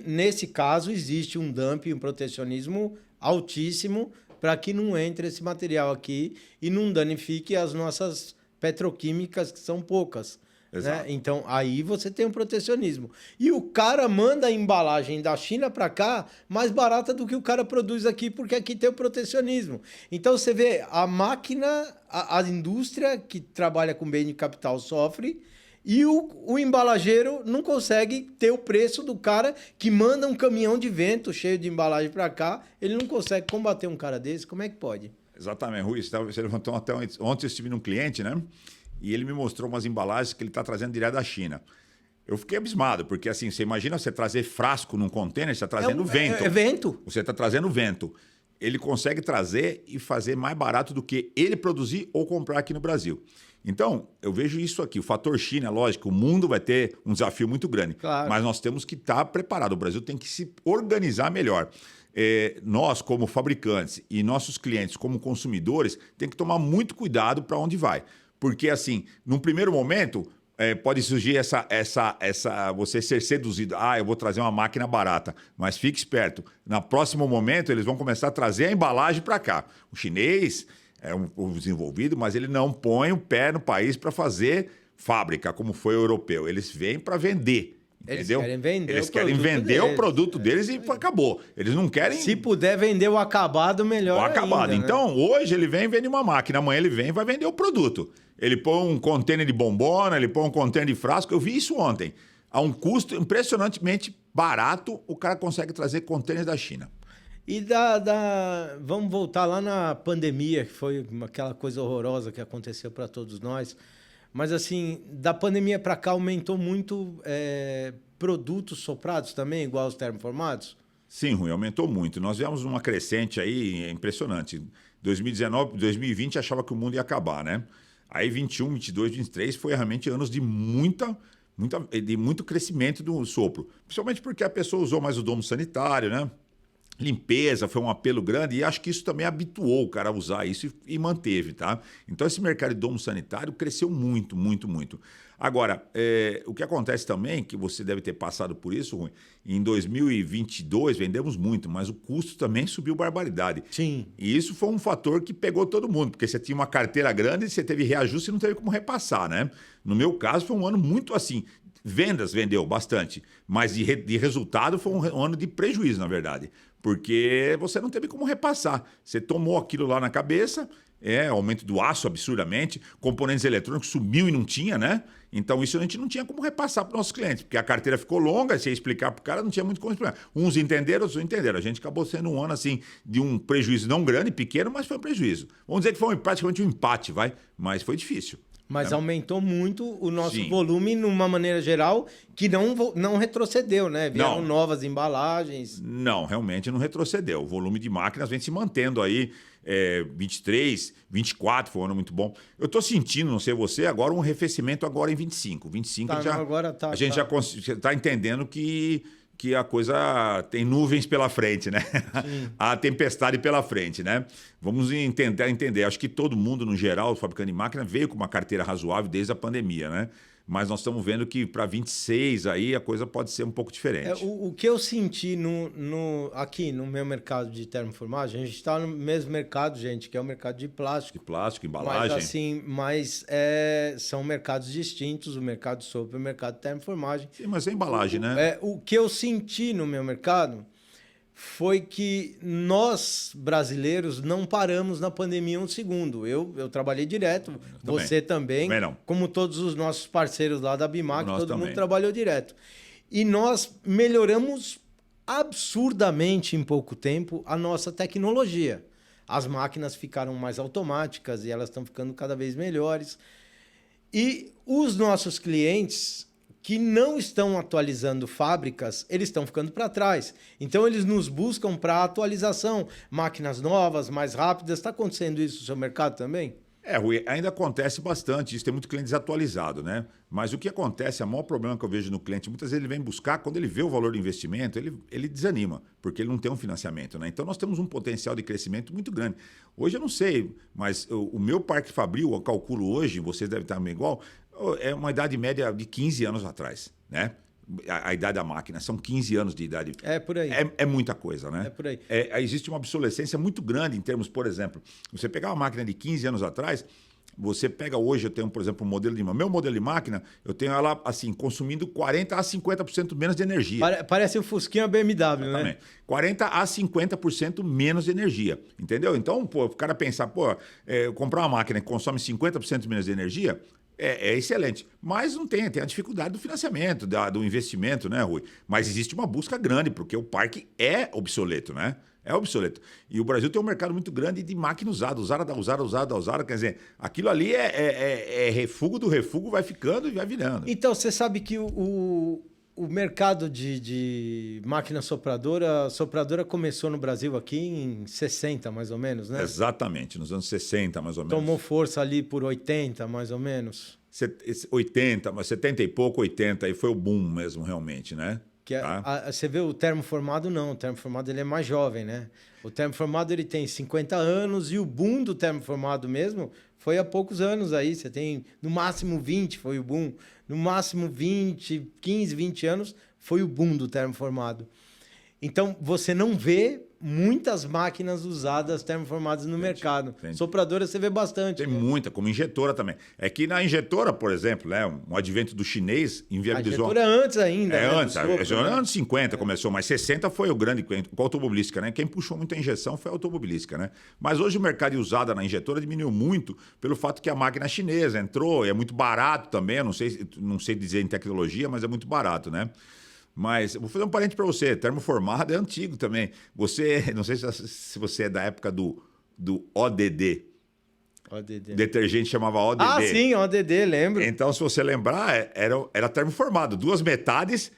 [SPEAKER 1] nesse caso, existe um dumping, um protecionismo altíssimo para que não entre esse material aqui e não danifique as nossas petroquímicas, que são poucas. Né? Então, aí você tem um protecionismo. E o cara manda a embalagem da China para cá mais barata do que o cara produz aqui, porque aqui tem o protecionismo. Então, você vê, a máquina, a indústria que trabalha com bem de capital sofre e o embalageiro não consegue ter o preço do cara que manda um caminhão de vento cheio de embalagem para cá. Ele não consegue combater um cara desse. Como é que pode?
[SPEAKER 2] Exatamente, Rui. Você levantou até ontem eu estive num cliente, né? E ele me mostrou umas embalagens que ele está trazendo direto da China. Eu fiquei abismado, porque assim, você imagina você trazer frasco num container, você está trazendo vento.
[SPEAKER 1] É vento.
[SPEAKER 2] Você está trazendo vento. Ele consegue trazer e fazer mais barato do que ele produzir ou comprar aqui no Brasil. Então, eu vejo isso aqui. O fator China, lógico, o mundo vai ter um desafio muito grande.
[SPEAKER 1] Claro.
[SPEAKER 2] Mas nós temos que estar preparados. O Brasil tem que se organizar melhor. Nós, como fabricantes, e nossos clientes, como consumidores, tem que tomar muito cuidado para onde vai. Porque, assim, num primeiro momento, pode surgir você ser seduzido. Eu vou trazer uma máquina barata. Mas fique esperto. No próximo momento, eles vão começar a trazer a embalagem para cá. O chinês é um desenvolvido, mas ele não põe o pé no país para fazer fábrica, como foi o europeu. Eles vêm para vender. Entendeu?
[SPEAKER 1] Eles querem vender
[SPEAKER 2] o produto deles e acabou. Eles não querem...
[SPEAKER 1] Se puder vender o acabado, melhor
[SPEAKER 2] o acabado.
[SPEAKER 1] Ainda,
[SPEAKER 2] então,
[SPEAKER 1] né?
[SPEAKER 2] Hoje ele vem e vende uma máquina. Amanhã ele vem e vai vender o produto. Ele põe um container de bombona, ele põe um container de frasco. Eu vi isso ontem. a um custo impressionantemente barato, o cara consegue trazer contêineres da China.
[SPEAKER 1] E vamos voltar lá na pandemia, que foi aquela coisa horrorosa que aconteceu para todos nós. Mas, assim, da pandemia para cá aumentou muito produtos soprados também, igual os termoformados?
[SPEAKER 2] Sim, Rui, aumentou muito. Nós viemos uma crescente aí impressionante. 2019, 2020 achava que o mundo ia acabar, né? Aí 21, 22, 23 foi realmente anos de muito crescimento do sopro. Principalmente porque a pessoa usou mais o domo sanitário, né? Limpeza foi um apelo grande e acho que isso também habituou o cara a usar isso e manteve, tá? Então esse mercado de domo sanitário cresceu muito, muito, muito. Agora, o que acontece também, que você deve ter passado por isso, Rui, em 2022 vendemos muito, mas o custo também subiu barbaridade.
[SPEAKER 1] Sim.
[SPEAKER 2] E isso foi um fator que pegou todo mundo, porque você tinha uma carteira grande, você teve reajuste e não teve como repassar, né? No meu caso foi um ano muito assim, vendas vendeu bastante, mas de resultado foi um ano de prejuízo, na verdade. Porque você não teve como repassar. Você tomou aquilo lá na cabeça, aumento do aço absurdamente, componentes eletrônicos sumiu e não tinha, né? Então isso a gente não tinha como repassar para os nossos clientes, porque a carteira ficou longa, se ia explicar para o cara, não tinha muito como explicar. Uns entenderam, outros não entenderam. A gente acabou sendo um ano assim de um prejuízo não grande, pequeno, mas foi um prejuízo. Vamos dizer que foi praticamente um empate, mas foi difícil.
[SPEAKER 1] Mas aumentou muito o nosso
[SPEAKER 2] Sim.
[SPEAKER 1] volume, numa maneira geral, que não retrocedeu, né? Vieram novas embalagens.
[SPEAKER 2] Não, realmente não retrocedeu. O volume de máquinas vem se mantendo aí. 23, 24 foi um ano muito bom. Eu estou sentindo, não sei você, agora um arrefecimento agora em 25. 25 a gente já está entendendo que a coisa tem nuvens pela frente, né? A tempestade pela frente, né? Vamos entender. Acho que todo mundo, no geral, o fabricante de máquina, veio com uma carteira razoável desde a pandemia, né? Mas nós estamos vendo que para 26 aí a coisa pode ser um pouco diferente.
[SPEAKER 1] O que eu senti aqui no meu mercado de termoformagem, a gente está no mesmo mercado, gente, que é o mercado de plástico.
[SPEAKER 2] De plástico, embalagem.
[SPEAKER 1] Mas são mercados distintos, o mercado de sopro e o mercado de termoformagem.
[SPEAKER 2] Sim, mas é embalagem, né?
[SPEAKER 1] O que eu senti no meu mercado foi que nós, brasileiros, não paramos na pandemia um segundo. Eu trabalhei direto, você também
[SPEAKER 2] não.
[SPEAKER 1] como todos os nossos parceiros lá da Bimac, todo mundo trabalhou direto. E nós melhoramos absurdamente em pouco tempo a nossa tecnologia. As máquinas ficaram mais automáticas e elas estão ficando cada vez melhores. E os nossos clientes que não estão atualizando fábricas, eles estão ficando para trás. Então, eles nos buscam para atualização. Máquinas novas, mais rápidas. Está acontecendo isso no seu mercado também?
[SPEAKER 2] Rui, ainda acontece bastante isso. Tem muito cliente desatualizado, né? Mas o que acontece, o maior problema que eu vejo no cliente, muitas vezes ele vem buscar, quando ele vê o valor do investimento, ele desanima, porque ele não tem um financiamento, né? Então, nós temos um potencial de crescimento muito grande. Hoje eu não sei, mas o meu parque fabril, eu calculo hoje, vocês devem estar meio igual, é uma idade média de 15 anos atrás, né? A idade da máquina, são 15 anos de idade.
[SPEAKER 1] É por aí.
[SPEAKER 2] É muita coisa, né?
[SPEAKER 1] É por aí.
[SPEAKER 2] Existe uma obsolescência muito grande em termos, por exemplo, você pegar uma máquina de 15 anos atrás, você pega hoje, eu tenho, por exemplo, meu modelo de máquina, eu tenho ela assim, consumindo 40% a 50% menos de energia.
[SPEAKER 1] Parece o Fusquinha BMW, né?
[SPEAKER 2] 40% a 50% menos de energia, entendeu? Então, o cara pensar, comprar uma máquina que consome 50% menos de energia, é excelente, mas não tem a dificuldade do financiamento, do investimento, né, Rui? Mas existe uma busca grande, porque o parque é obsoleto, né? É obsoleto. E o Brasil tem um mercado muito grande de máquina usada, usada. Quer dizer, aquilo ali é refúgio do refúgio, vai ficando e vai virando.
[SPEAKER 1] Então, você sabe que o mercado de máquina sopradora começou no Brasil aqui em 60, mais ou menos, né?
[SPEAKER 2] Exatamente, nos anos 60, mais ou menos.
[SPEAKER 1] Tomou força ali por 80, mais ou menos.
[SPEAKER 2] 80, mas 70 e pouco, 80, aí foi o boom mesmo, realmente, né?
[SPEAKER 1] Você vê o termoformado, não. O termoformado ele é mais jovem, né? O termoformado ele tem 50 anos e o boom do termoformado mesmo foi há poucos anos aí. Você tem no máximo 20 foi o boom. No máximo 15, 20 anos foi o boom do termoformado. Então, você não vê muitas máquinas usadas termoformadas no mercado.
[SPEAKER 2] Tem.
[SPEAKER 1] Sopradora você vê bastante.
[SPEAKER 2] Tem muita, como injetora também. É que na injetora, por exemplo, né, um advento do chinês inviabilizou...
[SPEAKER 1] A injetora é antes ainda.
[SPEAKER 2] É
[SPEAKER 1] né,
[SPEAKER 2] antes,
[SPEAKER 1] sopro, né?
[SPEAKER 2] anos 50 começou, mas 60 foi o grande com a automobilística, né? Quem puxou muita injeção foi a automobilística, né? Mas hoje o mercado de usada na injetora diminuiu muito pelo fato que a máquina chinesa entrou, e é muito barato também, eu não sei dizer em tecnologia, mas é muito barato, né? Mas eu vou fazer um parente para você, termoformado é antigo também. Você, não sei se você é da época do ODD.
[SPEAKER 1] ODD.
[SPEAKER 2] Detergente chamava ODD.
[SPEAKER 1] Ah, sim, ODD, lembro.
[SPEAKER 2] Então, se você lembrar, era termoformado. Duas metades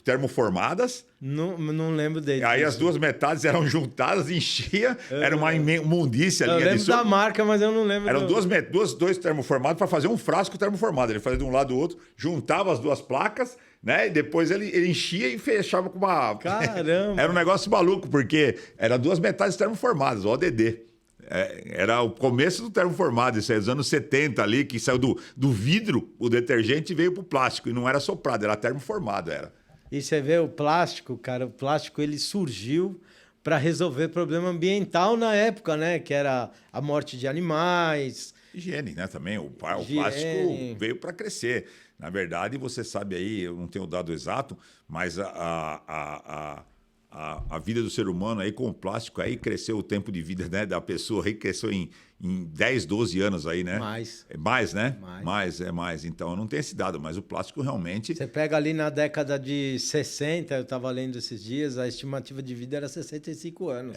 [SPEAKER 2] termoformadas.
[SPEAKER 1] Não lembro dele.
[SPEAKER 2] Aí as duas metades eram juntadas, enchia, era uma imundícia.
[SPEAKER 1] Eu lembro da marca, mas eu não lembro.
[SPEAKER 2] Eram dois termoformados para fazer um frasco termoformado. Ele fazia de um lado do outro, juntava as duas placas, né? E depois ele enchia e fechava com uma...
[SPEAKER 1] Caramba!
[SPEAKER 2] Era um negócio maluco, porque eram duas metades termoformadas, ODD. Era o começo do termoformado, isso é dos anos 70 ali, que saiu do vidro, o detergente, e veio para o plástico. E não era soprado, era termoformado, era.
[SPEAKER 1] E você vê o plástico, cara, o plástico ele surgiu para resolver problema ambiental na época, né? Que era a morte de animais.
[SPEAKER 2] Higiene, né? Também. O plástico veio para crescer. Na verdade, você sabe aí, eu não tenho o dado exato, mas a vida do ser humano aí com o plástico aí cresceu o tempo de vida, né, da pessoa aí cresceu em 10, 12 anos aí, né?
[SPEAKER 1] Mais.
[SPEAKER 2] É mais, né?
[SPEAKER 1] Mais.
[SPEAKER 2] É mais. Então, eu não tenho esse dado, mas o plástico realmente...
[SPEAKER 1] Você pega ali na década de 60, eu estava lendo esses dias, a estimativa de vida era 65 anos.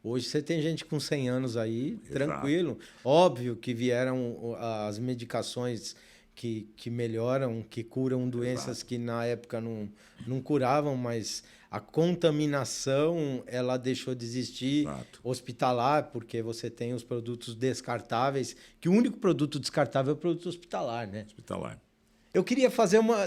[SPEAKER 1] Hoje você tem gente com 100 anos aí, tranquilo. Óbvio que vieram as medicações que melhoram, que curam doenças que na época não curavam, mas a contaminação ela deixou de existir. Hospitalar, porque você tem os produtos descartáveis, que o único produto descartável é o produto hospitalar, né?
[SPEAKER 2] Hospitalar.
[SPEAKER 1] Eu queria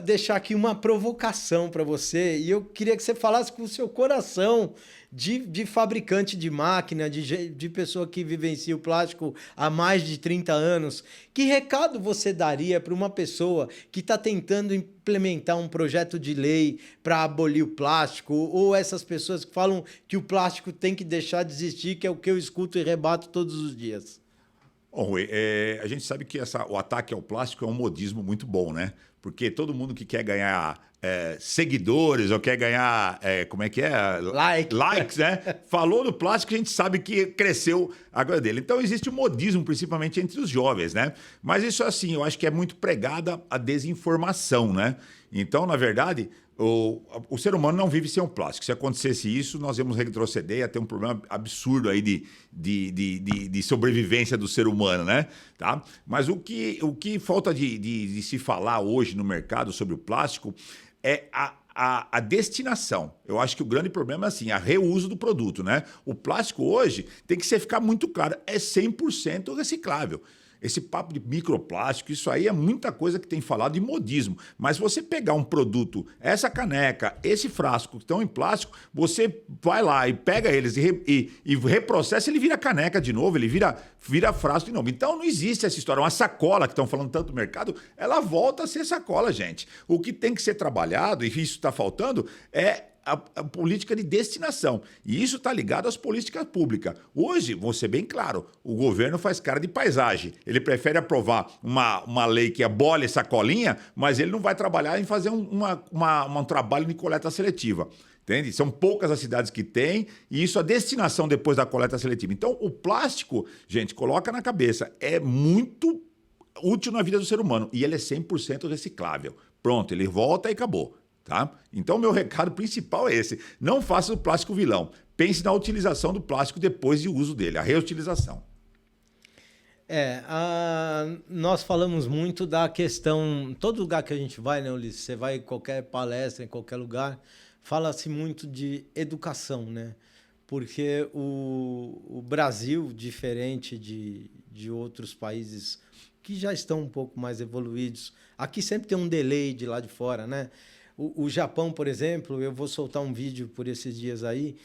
[SPEAKER 1] deixar aqui uma provocação para você e eu queria que você falasse com o seu coração de fabricante de máquina, de pessoa que vivencia o plástico há mais de 30 anos. Que recado você daria para uma pessoa que está tentando implementar um projeto de lei para abolir o plástico, ou essas pessoas que falam que o plástico tem que deixar de existir, que é o que eu escuto e rebato todos os dias?
[SPEAKER 2] Bom, Rui, a gente sabe que o ataque ao plástico é um modismo muito bom, né? Porque todo mundo que quer ganhar seguidores ou quer ganhar, como é que é? Likes, né? Falou do plástico, a gente sabe que cresceu a glória dele. Então existe um modismo, principalmente entre os jovens, né? Mas isso, assim, eu acho que é muito pregada a desinformação, né? Então, na verdade... O ser humano não vive sem o plástico. Se acontecesse isso, nós íamos retroceder, ia ter um problema absurdo aí de sobrevivência do ser humano, né? Tá? Mas o que falta de se falar hoje no mercado sobre o plástico é a destinação. Eu acho que o grande problema é assim, a reuso do produto, né? O plástico hoje tem que ficar muito claro, é 100% reciclável. Esse papo de microplástico, isso aí é muita coisa que tem falado de modismo. Mas você pegar um produto, essa caneca, esse frasco que estão em plástico, você vai lá e pega eles e reprocessa, ele vira caneca de novo, ele vira frasco de novo. Então não existe essa história. Uma sacola, que estão falando tanto do mercado, ela volta a ser sacola, gente. O que tem que ser trabalhado, e isso está faltando, é a política de destinação. E isso está ligado às políticas públicas. Hoje, vou ser bem claro, o governo faz cara de paisagem. Ele prefere aprovar uma lei que abole sacolinha, mas ele não vai trabalhar em fazer um trabalho de coleta seletiva. Entende? São poucas as cidades que têm, e isso a destinação depois da coleta seletiva. Então, o plástico, gente, coloca na cabeça, é muito útil na vida do ser humano. E ele é 100% reciclável. Pronto, ele volta e acabou. Tá? Então, o meu recado principal é esse. Não faça o plástico vilão. Pense na utilização do plástico depois de uso dele, a reutilização.
[SPEAKER 1] Nós falamos muito da questão... Todo lugar que a gente vai, né, Ulisses? Você vai em qualquer palestra, em qualquer lugar, fala-se muito de educação, né? Porque o Brasil, diferente de outros países que já estão um pouco mais evoluídos, aqui sempre tem um delay de lá de fora, né? O Japão, por exemplo, eu vou soltar um vídeo por esses dias aí,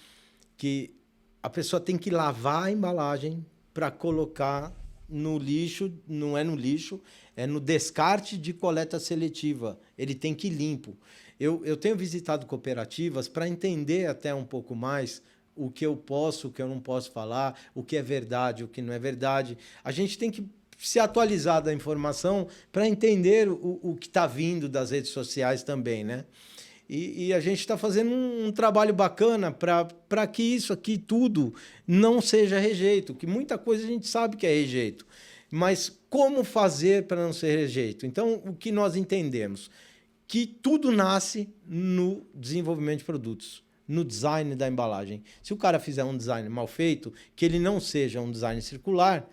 [SPEAKER 1] que a pessoa tem que lavar a embalagem para colocar no lixo, não é no lixo, é no descarte de coleta seletiva. Ele tem que ir limpo. Eu tenho visitado cooperativas para entender até um pouco mais o que eu posso, o que eu não posso falar, o que é verdade, o que não é verdade. A gente tem que se atualizar da informação para entender o que está vindo das redes sociais também, né? E a gente está fazendo um trabalho bacana para que isso aqui tudo não seja rejeito, que muita coisa a gente sabe que é rejeito, mas como fazer para não ser rejeito? Então, o que nós entendemos? Que tudo nasce no desenvolvimento de produtos, no design da embalagem. Se o cara fizer um design mal feito, que ele não seja um design circular,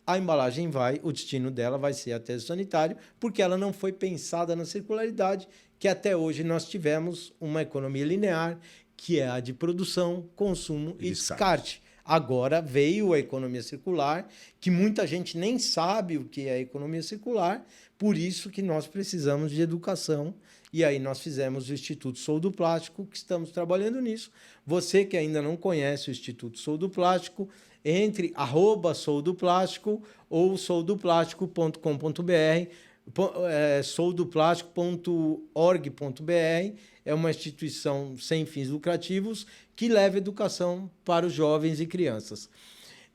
[SPEAKER 1] a embalagem o destino dela vai ser aterro sanitário, porque ela não foi pensada na circularidade, que até hoje nós tivemos uma economia linear, que é a de produção, consumo e descarte. Agora veio a economia circular, que muita gente nem sabe o que é a economia circular, por isso que nós precisamos de educação. E aí nós fizemos o Instituto Sou do Plástico, que estamos trabalhando nisso. Você que ainda não conhece o Instituto Sou do Plástico, entre @soudoplástico ou soudoplástico.com.br, soudoplástico.org.br, é uma instituição sem fins lucrativos que leva educação para os jovens e crianças.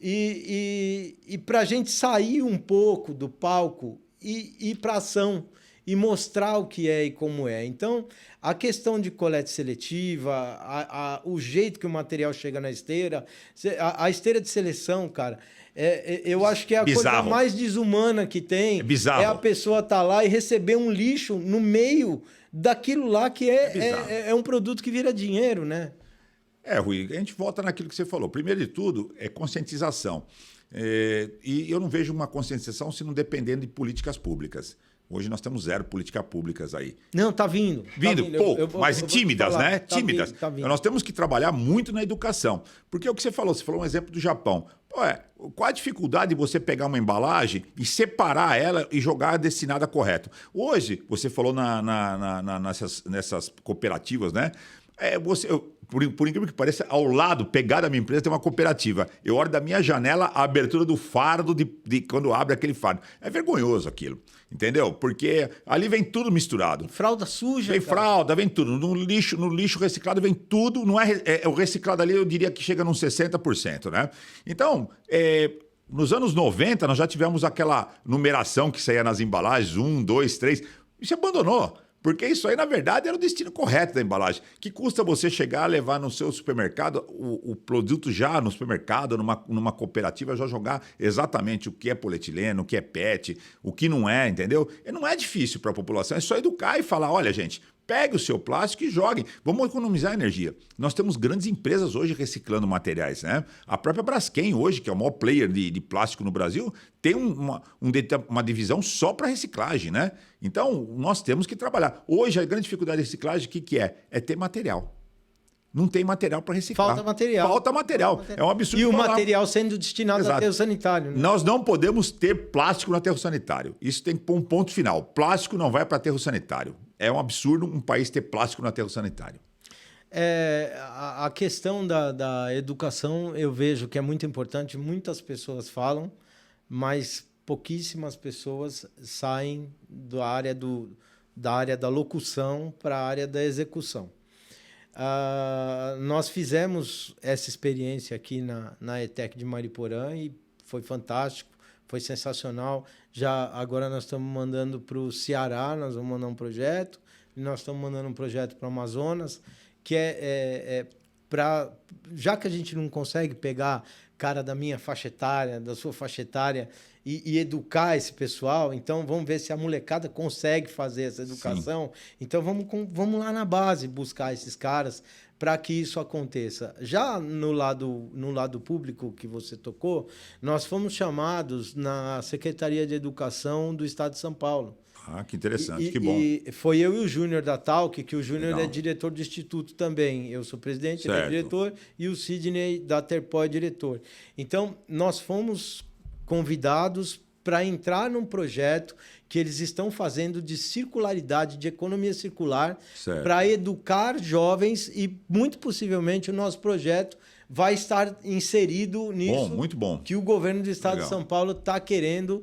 [SPEAKER 1] E para a gente sair um pouco do palco e ir para a ação e mostrar o que é e como é. Então, a questão de coleta seletiva, o jeito que o material chega na esteira, a esteira de seleção, cara, eu acho que é a coisa mais desumana que tem. É a pessoa estar lá e receber um lixo no meio daquilo lá que é um produto que vira dinheiro, né?
[SPEAKER 2] Rui, a gente volta naquilo que você falou. Primeiro de tudo, é conscientização. E eu não vejo uma conscientização se não dependendo de políticas públicas. Hoje nós temos 0 políticas públicas aí.
[SPEAKER 1] Não, tá vindo.
[SPEAKER 2] Mas tímidas, né? Tímidas.
[SPEAKER 1] Tá vindo.
[SPEAKER 2] Nós temos que trabalhar muito na educação. Porque é o que você falou um exemplo do Japão. Qual a dificuldade de você pegar uma embalagem e separar ela e jogar a destinada correto? Hoje, você falou nessas cooperativas, né? Por incrível que pareça, ao lado, pegado da minha empresa, tem uma cooperativa. Eu olho da minha janela a abertura do fardo de quando abre aquele fardo. É vergonhoso aquilo, entendeu? Porque ali vem tudo misturado.
[SPEAKER 1] Fralda suja.
[SPEAKER 2] Vem fralda, vem tudo. No lixo reciclado vem tudo. Não o reciclado ali, eu diria que chega nos 60%, né? Então, nos anos 90, nós já tivemos aquela numeração que saía nas embalagens, 1, 2, 3. E se abandonou. Porque isso aí, na verdade, era o destino correto da embalagem. Que custa você chegar, levar no seu supermercado, o produto já no supermercado, numa cooperativa, já jogar exatamente o que é polietileno, o que é PET, o que não é, entendeu? E não é difícil para a população, é só educar e falar, olha, gente, pegue o seu plástico e joguem. Vamos economizar energia. Nós temos grandes empresas hoje reciclando materiais, né? A própria Braskem hoje, que é o maior player de plástico no Brasil, tem uma divisão só para reciclagem, né? Então, nós temos que trabalhar. Hoje, a grande dificuldade de reciclagem, o que é? É ter material. Não tem material para reciclar.
[SPEAKER 1] Falta material.
[SPEAKER 2] É um absurdo.
[SPEAKER 1] E o material sendo destinado ao aterro sanitário. Né?
[SPEAKER 2] Nós não podemos ter plástico no aterro sanitário. Isso tem que pôr um ponto final. Plástico não vai para aterro sanitário. É um absurdo um país ter plástico no aterro sanitário.
[SPEAKER 1] A questão da educação, eu vejo que é muito importante. Muitas pessoas falam, mas pouquíssimas pessoas saem da área da locução para a área da execução. Nós fizemos essa experiência aqui na ETEC de Mariporã e foi fantástico, foi sensacional. Agora nós estamos mandando para o Ceará, nós vamos mandar um projeto, e nós estamos mandando um projeto para o Amazonas, que já que a gente não consegue pegar cara da minha faixa etária, da sua faixa etária, e educar esse pessoal, então vamos ver se a molecada consegue fazer essa educação. Sim. Então vamos lá na base buscar esses caras para que isso aconteça. Já no lado público que você tocou, nós fomos chamados na Secretaria de Educação do Estado de São Paulo.
[SPEAKER 2] Que interessante, que bom.
[SPEAKER 1] E foi eu e o Júnior da Talc, que o Júnior é diretor do Instituto também. Eu sou presidente, ele é diretor, e o Sidney da Terpó é diretor. Então, nós fomos convidados para entrar num projeto que eles estão fazendo de circularidade, de economia circular, para educar jovens e, muito possivelmente, o nosso projeto vai estar inserido nisso.
[SPEAKER 2] Muito bom.
[SPEAKER 1] Que o governo do Estado de São Paulo está querendo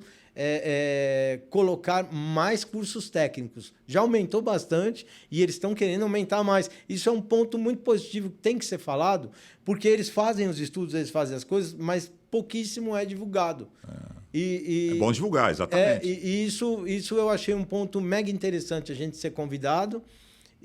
[SPEAKER 1] colocar mais cursos técnicos. Já aumentou bastante e eles estão querendo aumentar mais. Isso é um ponto muito positivo que tem que ser falado, porque eles fazem os estudos, eles fazem as coisas, mas pouquíssimo é divulgado.
[SPEAKER 2] É bom divulgar, exatamente.
[SPEAKER 1] Isso eu achei um ponto mega interessante, a gente ser convidado,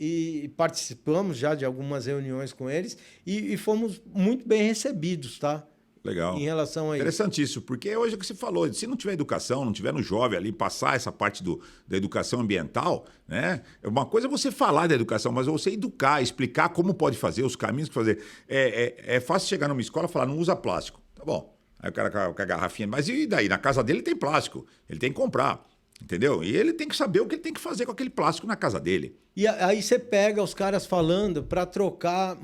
[SPEAKER 1] e participamos já de algumas reuniões com eles e fomos muito bem recebidos, tá?
[SPEAKER 2] Legal.
[SPEAKER 1] Em relação a isso.
[SPEAKER 2] Interessantíssimo, porque hoje é o que você falou, se não tiver educação, não tiver no jovem ali, passar essa parte da educação ambiental, né? Uma coisa é você falar da educação, mas é você educar, explicar como pode fazer, os caminhos que fazer. É fácil chegar numa escola e falar, não usa plástico. Tá bom. Aí o cara com a garrafinha, mas e daí? Na casa dele tem plástico, ele tem que comprar. Entendeu? E ele tem que saber o que ele tem que fazer com aquele plástico na casa dele.
[SPEAKER 1] E aí você pega os caras falando para trocar,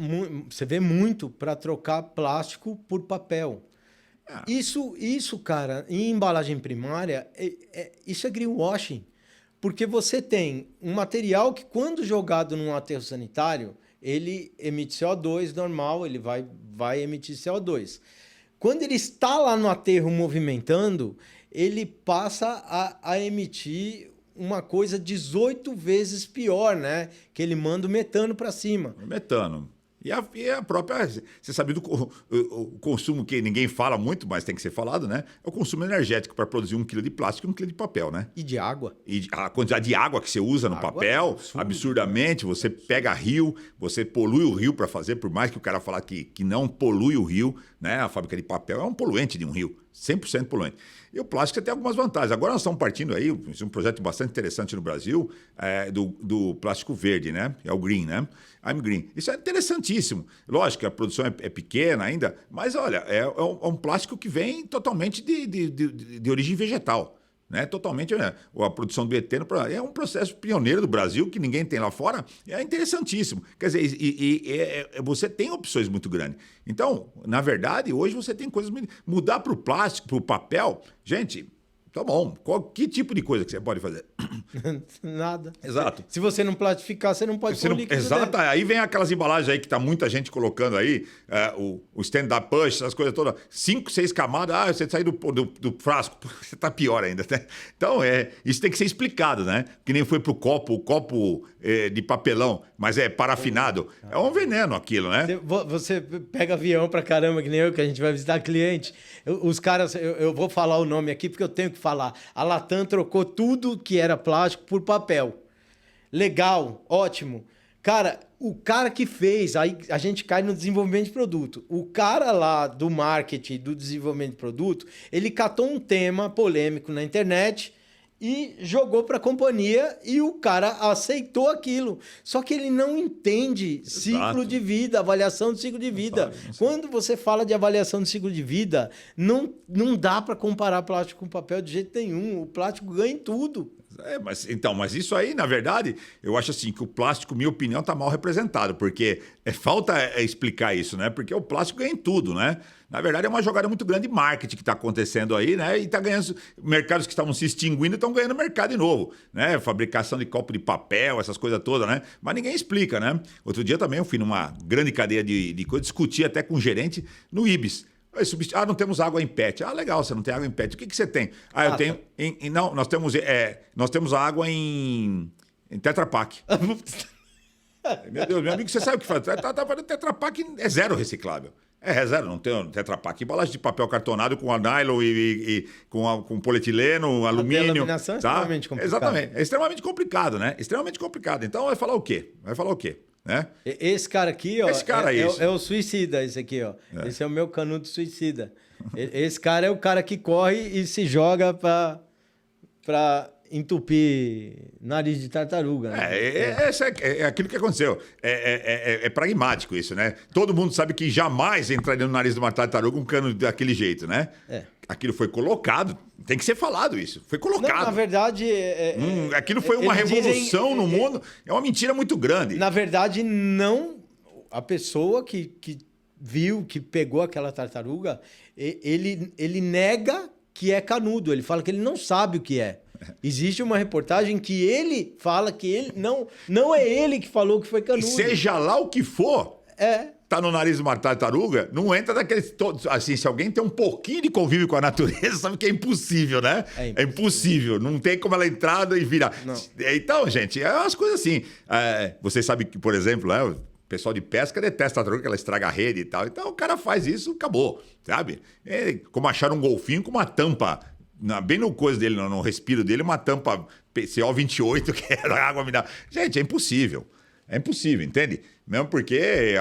[SPEAKER 1] você vê muito para trocar plástico por papel. Isso, cara, em embalagem primária, isso é greenwashing. Porque você tem um material que, quando jogado num aterro sanitário, ele emite CO2 normal, ele vai emitir CO2. Quando ele está lá no aterro movimentando, ele passa a emitir uma coisa 18 vezes pior, né? Que ele manda o metano para cima.
[SPEAKER 2] O metano. E a própria... Você sabe o consumo que ninguém fala muito, mas tem que ser falado, né? É o consumo energético para produzir 1 quilo de plástico e 1 quilo de papel, né?
[SPEAKER 1] E de água.
[SPEAKER 2] E a quantidade de água que você usa no papel, absurdamente. Você pega rio, você polui o rio para fazer, por mais que o cara falar que não polui o rio, né? A fábrica de papel é um poluente de um rio. 100% poluente. E o plástico tem algumas vantagens. Agora nós estamos partindo aí, um projeto bastante interessante no Brasil, do plástico verde, né? É o green, né? I'm green. Isso é interessantíssimo. Lógico que a produção é pequena ainda, mas olha, é um plástico que vem totalmente de origem vegetal. Né? Totalmente, a produção do eteno é um processo pioneiro do Brasil que ninguém tem lá fora, é interessantíssimo. Quer dizer, você tem opções muito grandes. Então, na verdade, hoje você tem coisas... Mudar para o plástico, para o papel, gente... Tá bom. Que tipo de coisa que você pode fazer?
[SPEAKER 1] Nada.
[SPEAKER 2] Exato.
[SPEAKER 1] Se você não plastificar, você não pode pôr líquido
[SPEAKER 2] exato.
[SPEAKER 1] dentro.
[SPEAKER 2] Aí vem aquelas embalagens aí que tá muita gente colocando aí, o stand-up push, essas coisas todas. 5, 6 camadas, você sai do frasco, você tá pior ainda. Né? Então, isso tem que ser explicado, né? Que nem foi pro copo, o copo de papelão, mas é parafinado. É um veneno aquilo, né?
[SPEAKER 1] Você pega avião pra caramba, que nem eu, que a gente vai visitar cliente. Os caras, eu vou falar o nome aqui porque eu tenho que falar. A Latam trocou tudo que era plástico por papel. Legal, ótimo. Cara, o cara que fez, aí a gente cai no desenvolvimento de produto. O cara lá do marketing, do desenvolvimento de produto, ele catou um tema polêmico na internet e jogou para a companhia e o cara aceitou aquilo. Só que ele não entende ciclo de vida, avaliação de ciclo de vida. Quando você fala de avaliação de ciclo de vida, não dá para comparar plástico com papel de jeito nenhum. O plástico ganha em tudo.
[SPEAKER 2] Mas isso aí, na verdade, eu acho assim que o plástico, minha opinião, está mal representado, porque falta explicar isso, né? Porque o plástico ganha em tudo, né? Na verdade, é uma jogada muito grande de marketing que está acontecendo aí, né? E está ganhando. Mercados que estavam se extinguindo estão ganhando mercado de novo, né? Fabricação de copo de papel, essas coisas todas, né? Mas ninguém explica, né? Outro dia também eu fui numa grande cadeia de coisas, discuti até com um gerente no Ibis. Não temos água em PET. Legal, você não tem água em PET. O que você tem? Eu tenho... Não, nós temos água em Tetra Pak. Meu Deus, meu amigo, você sabe o que faz? Tá fazendo Tetra Pak, é zero reciclável. É zero, não tem Tetra Pak. Embalagem de papel cartonado com nylon e com polietileno, alumínio. A
[SPEAKER 1] delaminação é extremamente complicado.
[SPEAKER 2] Exatamente. É extremamente complicado, né? Extremamente complicado. Então vai falar o quê? Né?
[SPEAKER 1] Esse cara aqui, ó,
[SPEAKER 2] esse cara
[SPEAKER 1] é o suicida, esse aqui, ó. Esse é o meu canudo suicida. Esse cara é o cara que corre e se joga pra entupir nariz de tartaruga. Né?
[SPEAKER 2] É aquilo que aconteceu. É pragmático isso, né? Todo mundo sabe que jamais entraria no nariz de uma tartaruga um cano daquele jeito, né? Aquilo foi colocado, tem que ser falado isso. Foi colocado.
[SPEAKER 1] Não, na verdade...
[SPEAKER 2] aquilo foi uma revolução no mundo. É uma mentira muito grande.
[SPEAKER 1] Na verdade, não... A pessoa que viu, que pegou aquela tartaruga, ele nega que é canudo. Ele fala que ele não sabe o que é. Existe uma reportagem que ele fala que ele não é ele que falou que foi canudo.
[SPEAKER 2] E seja lá o que for... tá no nariz de uma tartaruga, não entra daqueles todos. Assim, se alguém tem um pouquinho de convívio com a natureza, sabe que é impossível, né? É impossível. Não tem como ela entrar e virar. Não. Então, gente, é umas coisas assim. Você sabe que, por exemplo, né, o pessoal de pesca detesta a tartaruga, que ela estraga a rede e tal. Então, o cara faz isso, acabou, sabe? Como achar um golfinho com uma tampa. Bem no coisa dele, no respiro dele, uma tampa PCO 28, que é da água mineral. Gente, é impossível. É impossível, entende? Mesmo porque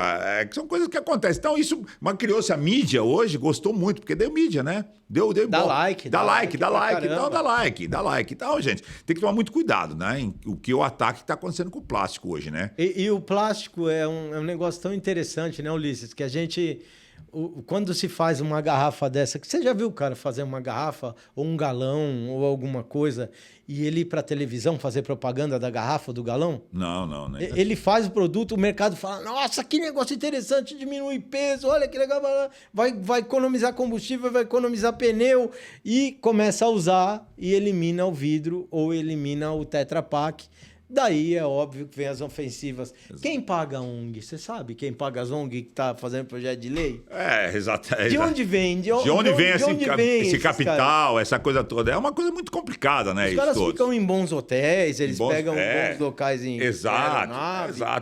[SPEAKER 2] são coisas que acontecem. Então, isso, mas criou-se a mídia hoje, gostou muito, porque deu mídia, né? Deu
[SPEAKER 1] dá
[SPEAKER 2] bom.
[SPEAKER 1] like.
[SPEAKER 2] Dá like. Então, dá like. Então, gente, tem que tomar muito cuidado, né? O que o ataque está acontecendo com o plástico hoje, né?
[SPEAKER 1] E o plástico é um negócio tão interessante, né, Ulisses? Que a gente... Quando se faz uma garrafa dessa, que você já viu o cara fazer uma garrafa, ou um galão, ou alguma coisa, e ele ir para a televisão fazer propaganda da garrafa, do galão?
[SPEAKER 2] Não.
[SPEAKER 1] Ele faz o produto, o mercado fala, nossa, que negócio interessante, diminui peso, olha que legal, vai economizar combustível, vai economizar pneu, e começa a usar e elimina o vidro ou elimina o Tetra Pak. Daí é óbvio que vem as ofensivas. Exato. Quem paga a ONG? Você sabe quem paga as ONG que está fazendo projeto de lei?
[SPEAKER 2] Exato.
[SPEAKER 1] De onde vem?
[SPEAKER 2] De onde vem esse capital, essa coisa toda? É uma coisa muito complicada, né?
[SPEAKER 1] Os caras ficam em bons hotéis, eles pegam bons locais em
[SPEAKER 2] Exato.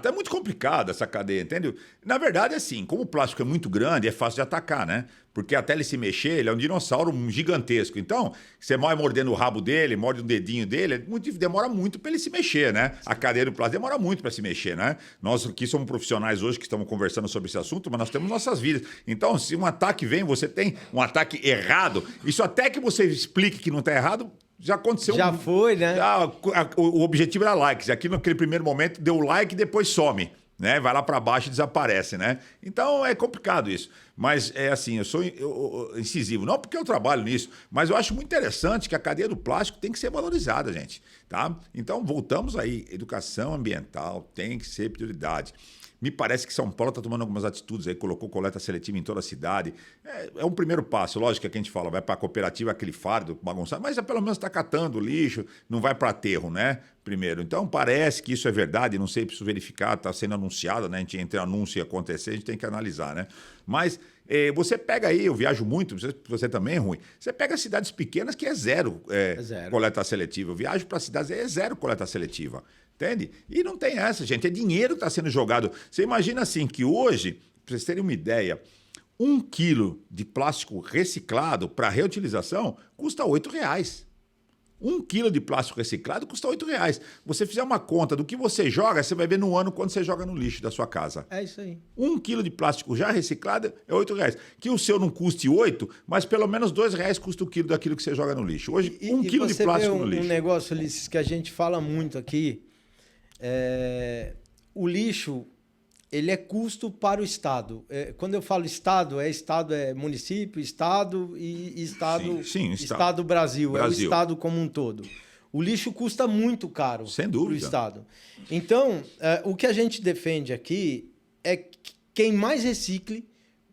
[SPEAKER 2] É muito complicada essa cadeia, entendeu? Na verdade, assim, como o plástico é muito grande, é fácil de atacar, né? Porque até ele se mexer, ele é um dinossauro gigantesco. Então, você vai mordendo o rabo dele, morde o dedinho dele, demora muito para ele se mexer, né? A cadeia do plástico demora muito para se mexer, né? Nós aqui somos profissionais hoje que estamos conversando sobre esse assunto, mas nós temos nossas vidas. Então, se um ataque vem, você tem um ataque errado, isso até que você explique que não está errado, já aconteceu.
[SPEAKER 1] Já foi, né?
[SPEAKER 2] O objetivo era likes. Aqui naquele primeiro momento deu like e depois some. Né? Vai lá para baixo e desaparece, né? Então é complicado isso. Mas é assim, eu sou incisivo, não porque eu trabalho nisso, mas eu acho muito interessante que a cadeia do plástico tem que ser valorizada, gente, tá? Então voltamos aí, educação ambiental tem que ser prioridade. Me parece que São Paulo está tomando algumas atitudes aí, colocou coleta seletiva em toda a cidade. É um primeiro passo, lógico que a gente fala, vai para a cooperativa aquele fardo bagunçado, mas pelo menos está catando lixo, não vai para aterro, né? Primeiro. Então parece que isso é verdade, não sei, preciso verificar, está sendo anunciado, né? A gente entre anúncio e acontecer, a gente tem que analisar, né? Mas você pega aí, eu viajo muito, você também é ruim, você pega cidades pequenas que é zero coleta seletiva. Eu viajo para cidades, é zero coleta seletiva. Entende? E não tem essa, gente. É dinheiro que está sendo jogado. Você imagina assim que hoje, para vocês terem uma ideia, 1 quilo de plástico reciclado para reutilização custa R$8. 1 quilo de plástico reciclado custa R$8. Você fizer uma conta do que você joga, você vai ver no ano quando você joga no lixo da sua casa.
[SPEAKER 1] É isso aí.
[SPEAKER 2] 1 quilo de plástico já reciclado é R$8. Que o seu não custe 8, mas pelo menos R$2 custa o quilo daquilo que você joga no lixo. Hoje, 1 quilo de plástico no lixo.
[SPEAKER 1] Um negócio, Ulisses, que a gente fala muito aqui, o lixo, ele é custo para o Estado. Quando eu falo Estado é município, Estado e Estado,
[SPEAKER 2] sim,
[SPEAKER 1] Estado Brasil, é o Estado como um todo. O lixo custa muito caro para o Estado. Então, o que a gente defende aqui é que quem mais recicle,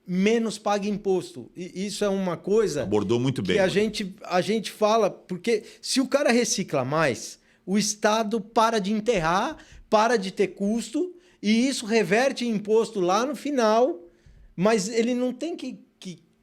[SPEAKER 1] menos paga imposto. E isso é uma coisa...
[SPEAKER 2] Abordou muito bem.
[SPEAKER 1] Que a gente fala, porque se o cara recicla mais, o Estado para de enterrar, para de ter custo, e isso reverte em imposto lá no final, mas ele não tem que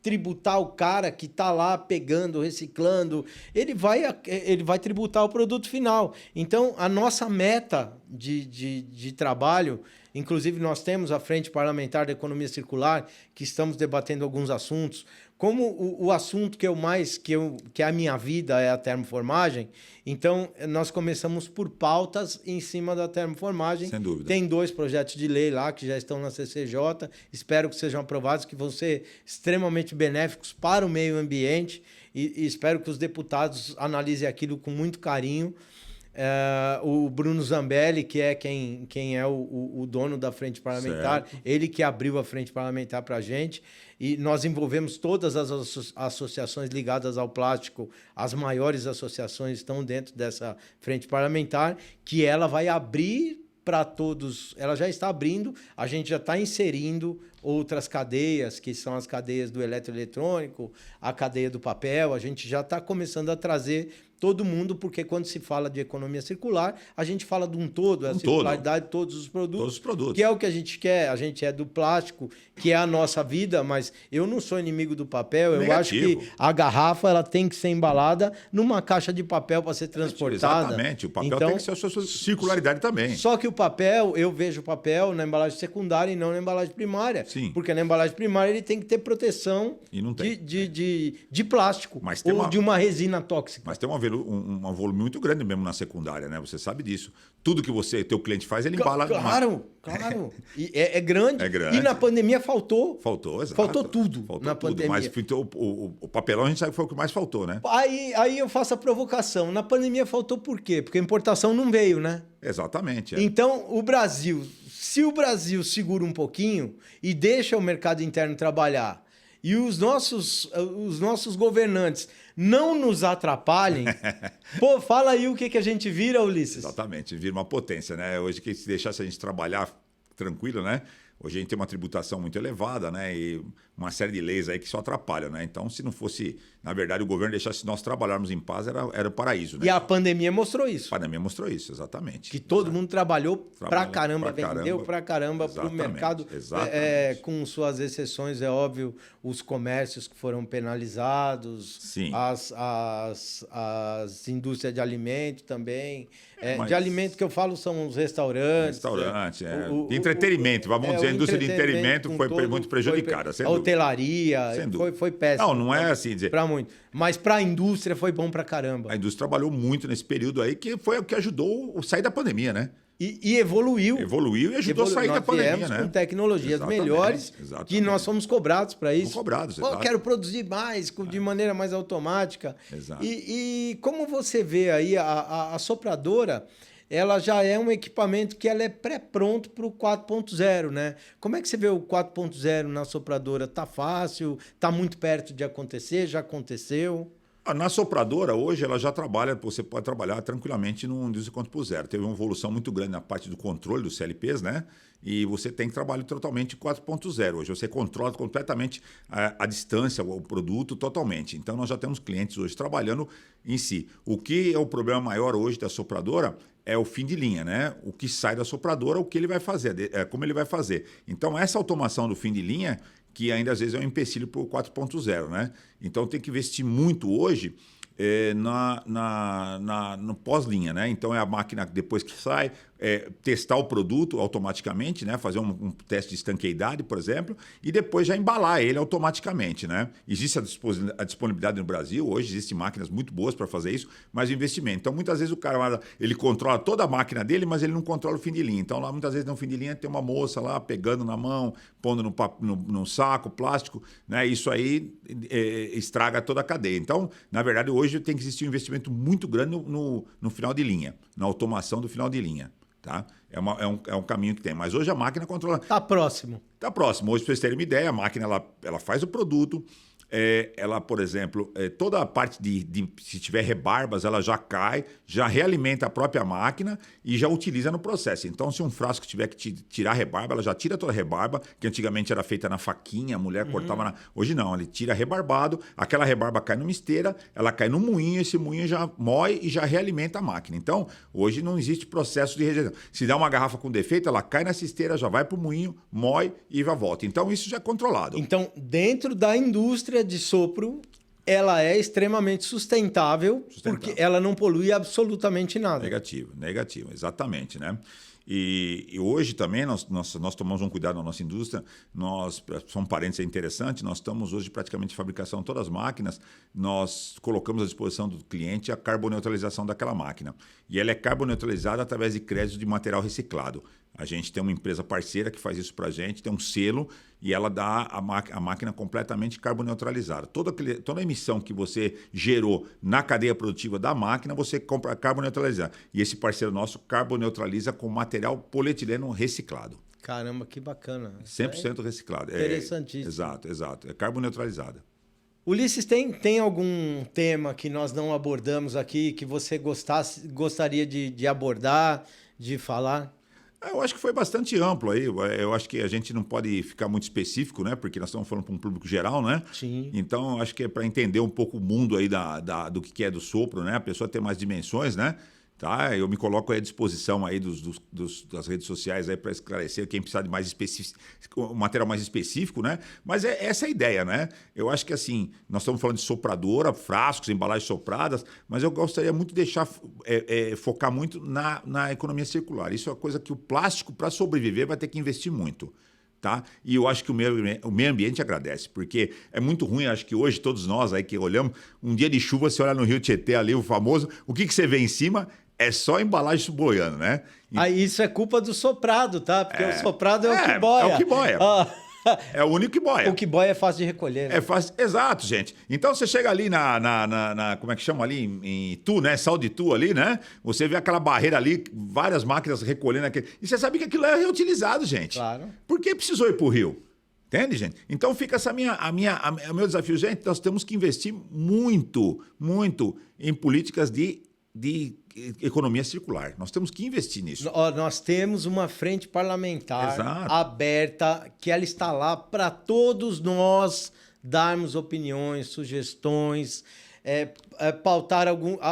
[SPEAKER 1] tributar o cara que está lá pegando, reciclando, ele vai tributar o produto final. Então, a nossa meta de trabalho, inclusive nós temos a Frente Parlamentar da Economia Circular, que estamos debatendo alguns assuntos, como o assunto que é a minha vida é a termoformagem, então nós começamos por pautas em cima da termoformagem.
[SPEAKER 2] Sem dúvida.
[SPEAKER 1] Tem 2 projetos de lei lá que já estão na CCJ, espero que sejam aprovados, que vão ser extremamente benéficos para o meio ambiente e espero que os deputados analisem aquilo com muito carinho. O Bruno Zambelli, que é quem é o dono da Frente Parlamentar, certo. Ele que abriu a Frente Parlamentar para a gente, e nós envolvemos todas as associações ligadas ao plástico, as maiores associações estão dentro dessa Frente Parlamentar, que ela vai abrir para todos, ela já está abrindo, a gente já está inserindo outras cadeias, que são as cadeias do eletroeletrônico, a cadeia do papel, a gente já está começando a trazer todo mundo, porque quando se fala de economia circular, a gente fala de um todo, a circularidade de todos os produtos, que é o que a gente quer. A gente é do plástico, que é a nossa vida, mas eu não sou inimigo do papel. Eu acho que a garrafa ela tem que ser embalada numa caixa de papel para ser transportada.
[SPEAKER 2] Exatamente, o papel tem que ser a sua circularidade também.
[SPEAKER 1] Só que o papel, eu vejo o papel na embalagem secundária e não na embalagem primária.
[SPEAKER 2] Sim.
[SPEAKER 1] Porque na embalagem primária ele tem que ter proteção de plástico ou de uma resina tóxica.
[SPEAKER 2] Mas tem um volume muito grande mesmo na secundária, né? Você sabe disso. Tudo que teu cliente faz, ele embala.
[SPEAKER 1] Claro. E é grande. E na pandemia faltou.
[SPEAKER 2] Exato.
[SPEAKER 1] Faltou tudo na pandemia.
[SPEAKER 2] Mas o papelão a gente sabe que foi o que mais faltou, né?
[SPEAKER 1] Aí eu faço a provocação. Na pandemia faltou por quê? Porque a importação não veio, né?
[SPEAKER 2] Exatamente.
[SPEAKER 1] Então, se o Brasil segura um pouquinho e deixa o mercado interno trabalhar e os nossos governantes não nos atrapalhem, pô, fala aí o que a gente vira, Ulisses.
[SPEAKER 2] Exatamente, vira uma potência, né? Hoje, que se deixasse a gente trabalhar tranquilo, né? Hoje a gente tem uma tributação muito elevada, né? E uma série de leis aí que só atrapalham, né? Então, se não fosse, na verdade, o governo deixasse nós trabalharmos em paz, era o paraíso, né?
[SPEAKER 1] E a pandemia mostrou isso.
[SPEAKER 2] A pandemia mostrou isso, exatamente.
[SPEAKER 1] Que todo mundo trabalhou pra caramba, vendeu pra caramba pro mercado. Com suas exceções, é óbvio, os comércios que foram penalizados,
[SPEAKER 2] sim.
[SPEAKER 1] As indústrias de alimento também. De alimento que eu falo são os restaurantes.
[SPEAKER 2] De entretenimento, vamos dizer, a indústria de entretenimento foi muito prejudicada.
[SPEAKER 1] A hotelaria foi péssimo.
[SPEAKER 2] Não é assim dizer.
[SPEAKER 1] Para muito. Mas para a indústria foi bom pra caramba.
[SPEAKER 2] A indústria trabalhou muito nesse período aí, que foi o que ajudou a sair da pandemia, né?
[SPEAKER 1] E evoluiu.
[SPEAKER 2] Evoluiu e ajudou a sair da pandemia, né?
[SPEAKER 1] Com tecnologias melhores, que nós fomos cobrados para isso.
[SPEAKER 2] Eu
[SPEAKER 1] quero produzir mais, de maneira mais automática.
[SPEAKER 2] Exato.
[SPEAKER 1] E como você vê aí, a sopradora, ela já é um equipamento que ela é pré-pronto para o 4.0, né? Como é que você vê o 4.0 na sopradora? Tá fácil? Tá muito perto de acontecer? Já aconteceu?
[SPEAKER 2] Na sopradora, hoje, ela já trabalha, você pode trabalhar tranquilamente no Indústria 4.0. Teve uma evolução muito grande na parte do controle dos CLPs, né? E você tem trabalho totalmente 4.0. Hoje você controla completamente a distância, o produto totalmente. Então, nós já temos clientes hoje trabalhando em si. O que é o problema maior hoje da sopradora é o fim de linha, né? O que sai da sopradora, o que ele vai fazer, como ele vai fazer. Então, essa automação do fim de linha, que ainda às vezes é um empecilho para o 4.0, né? Então tem que investir muito hoje no pós-linha, né? Então é a máquina, depois que sai, testar o produto automaticamente, né? Fazer um teste de estanqueidade, por exemplo, e depois já embalar ele automaticamente, né? Existe a disponibilidade no Brasil, hoje existem máquinas muito boas para fazer isso, mas o investimento. Então muitas vezes o cara ele controla toda a máquina dele, mas ele não controla o fim de linha. Então lá muitas vezes no fim de linha tem uma moça lá pegando na mão, pondo no saco, plástico, né? Isso aí estraga toda a cadeia. Então, na verdade, hoje tem que existir um investimento muito grande no final de linha, na automação do final de linha. Tá? É um caminho que tem. Mas hoje a máquina controla...
[SPEAKER 1] Está próximo.
[SPEAKER 2] Está próximo. Hoje, para vocês terem uma ideia, a máquina ela faz o produto, ela, por exemplo, toda a parte se tiver rebarbas, ela já cai, já realimenta a própria máquina e já utiliza no processo. Então, se um frasco tiver que tirar a rebarba, ela já tira toda a rebarba, que antigamente era feita na faquinha, a mulher cortava Hoje não, ele tira rebarbado, aquela rebarba cai numa esteira, ela cai no moinho, esse moinho já moe e já realimenta a máquina. Então, hoje não existe processo de rejeição. Se dá uma garrafa com defeito, ela cai nessa esteira, já vai para o moinho, moe e já volta. Então, isso já é controlado.
[SPEAKER 1] Então, dentro da indústria de sopro, ela é extremamente sustentável, porque ela não polui absolutamente nada.
[SPEAKER 2] Negativo, exatamente, né? E hoje também nós tomamos um cuidado na nossa indústria, só um parênteses interessante, nós estamos hoje praticamente em fabricação de todas as máquinas, nós colocamos à disposição do cliente a carboneutralização daquela máquina. E ela é carboneutralizada através de crédito de material reciclado. A gente tem uma empresa parceira que faz isso para a gente, tem um selo e ela dá a máquina completamente carboneutralizada. Toda a emissão que você gerou na cadeia produtiva da máquina, você compra carboneutralizada. E esse parceiro nosso carboneutraliza com material polietileno reciclado.
[SPEAKER 1] Caramba, que bacana.
[SPEAKER 2] 100% reciclado.
[SPEAKER 1] Interessantíssimo.
[SPEAKER 2] Exato. É carboneutralizada.
[SPEAKER 1] Ulisses, tem algum tema que nós não abordamos aqui que você gostaria de abordar, de falar?
[SPEAKER 2] Eu acho que foi bastante amplo aí. Eu acho que a gente não pode ficar muito específico, né? Porque nós estamos falando para um público geral, né?
[SPEAKER 1] Sim.
[SPEAKER 2] Então, acho que é para entender um pouco o mundo aí do que é do sopro, né? A pessoa ter mais dimensões, né? Tá? Eu me coloco aí à disposição aí das redes sociais aí para esclarecer quem precisar de mais um material mais específico, né? Mas essa é a ideia, né? Eu acho que assim, nós estamos falando de sopradora, frascos, embalagens sopradas, mas eu gostaria muito de deixar focar muito na economia circular. Isso é uma coisa que o plástico, para sobreviver, vai ter que investir muito. Tá? E eu acho que o meio ambiente agradece, porque é muito ruim, acho que hoje todos nós aí que olhamos, um dia de chuva, você olha no Rio Tietê ali, o famoso, o que você vê em cima? É só embalagem boiando, né?
[SPEAKER 1] Aí isso é culpa do soprado, tá? Porque o soprado é o que boia.
[SPEAKER 2] É o que boia.
[SPEAKER 1] Ah.
[SPEAKER 2] É o único que boia.
[SPEAKER 1] O que boia é fácil de recolher. Né?
[SPEAKER 2] É fácil, exato, gente. Então você chega ali como é que chama ali? Em Itu, né? Sal de Itu ali, né? Você vê aquela barreira ali, várias máquinas recolhendo aquele. E você sabe que aquilo é reutilizado, gente.
[SPEAKER 1] Claro.
[SPEAKER 2] Por que precisou ir pro rio? Entende, gente? Então fica essa o meu desafio, gente. Nós temos que investir muito, muito em políticas de economia circular. Nós temos que investir nisso.
[SPEAKER 1] Nós temos uma frente parlamentar
[SPEAKER 2] Exato.
[SPEAKER 1] aberta, que ela está lá para todos nós darmos opiniões, sugestões, pautar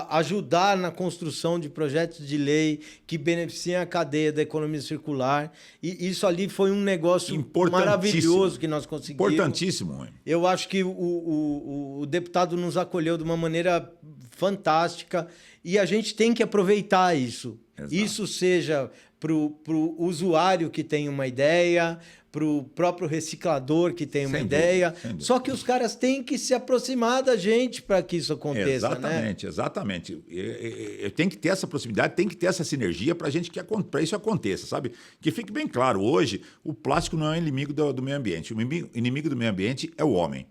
[SPEAKER 1] ajudar na construção de projetos de lei que beneficiem a cadeia da economia circular. E isso ali foi um negócio maravilhoso que nós conseguimos.
[SPEAKER 2] Importantíssimo.
[SPEAKER 1] Eu acho que o deputado nos acolheu de uma maneira fantástica e a gente tem que aproveitar isso. Exato. Isso seja para o usuário que tem uma ideia, para o próprio reciclador que tem uma ideia. Só que os caras têm que se aproximar da gente para que isso aconteça.
[SPEAKER 2] Exatamente, né? Exatamente. Tem que ter essa proximidade, tem que ter essa sinergia para para isso aconteça, sabe? Que fique bem claro, hoje o plástico não é inimigo do meio ambiente. O inimigo do meio ambiente é o homem.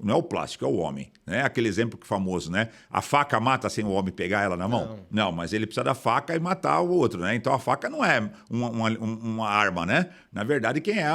[SPEAKER 2] Não é o plástico, é o homem. Né? Aquele exemplo famoso, né? A faca mata sem o homem pegar ela na mão? Não, mas ele precisa da faca e matar o outro, né? Então a faca não é uma arma, né? Na verdade, quem é a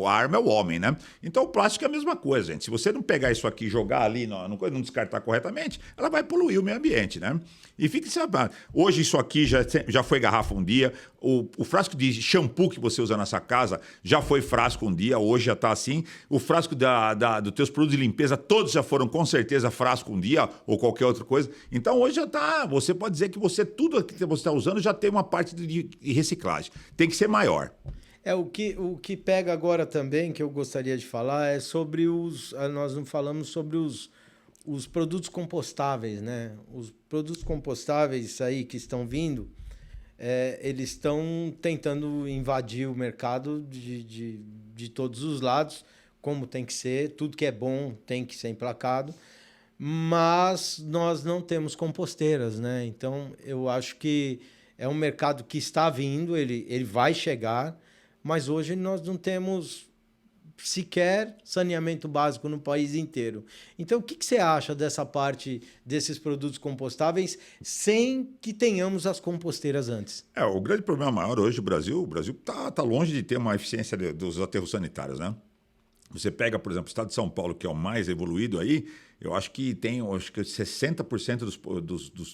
[SPEAKER 2] arma é o homem, né? Então o plástico é a mesma coisa, gente. Se você não pegar isso aqui e jogar ali, não descartar corretamente, ela vai poluir o meio ambiente, né? E fique sabendo, hoje isso aqui já foi garrafa um dia, o frasco de shampoo que você usa nessa casa já foi frasco um dia, hoje já está assim. O frasco dos teus produtos de limpeza, todos já foram com certeza frasco um dia ou qualquer outra coisa. Então hoje já está, você pode dizer que tudo que você está usando já tem uma parte de reciclagem. Tem que ser maior.
[SPEAKER 1] O que pega agora também, que eu gostaria de falar, é sobre nós não falamos sobre os produtos compostáveis, né? Os produtos compostáveis aí que estão vindo, eles estão tentando invadir o mercado de todos os lados, como tem que ser, tudo que é bom tem que ser emplacado, mas nós não temos composteiras, né? Então, eu acho que é um mercado que está vindo, ele vai chegar, mas hoje nós não temos sequer saneamento básico no país inteiro. Então, o que você acha dessa parte desses produtos compostáveis sem que tenhamos as composteiras antes?
[SPEAKER 2] O grande problema maior hoje do Brasil, o Brasil está longe de ter uma eficiência dos aterros sanitários, né? Você pega, por exemplo, o estado de São Paulo, que é o mais evoluído aí, eu acho que 60%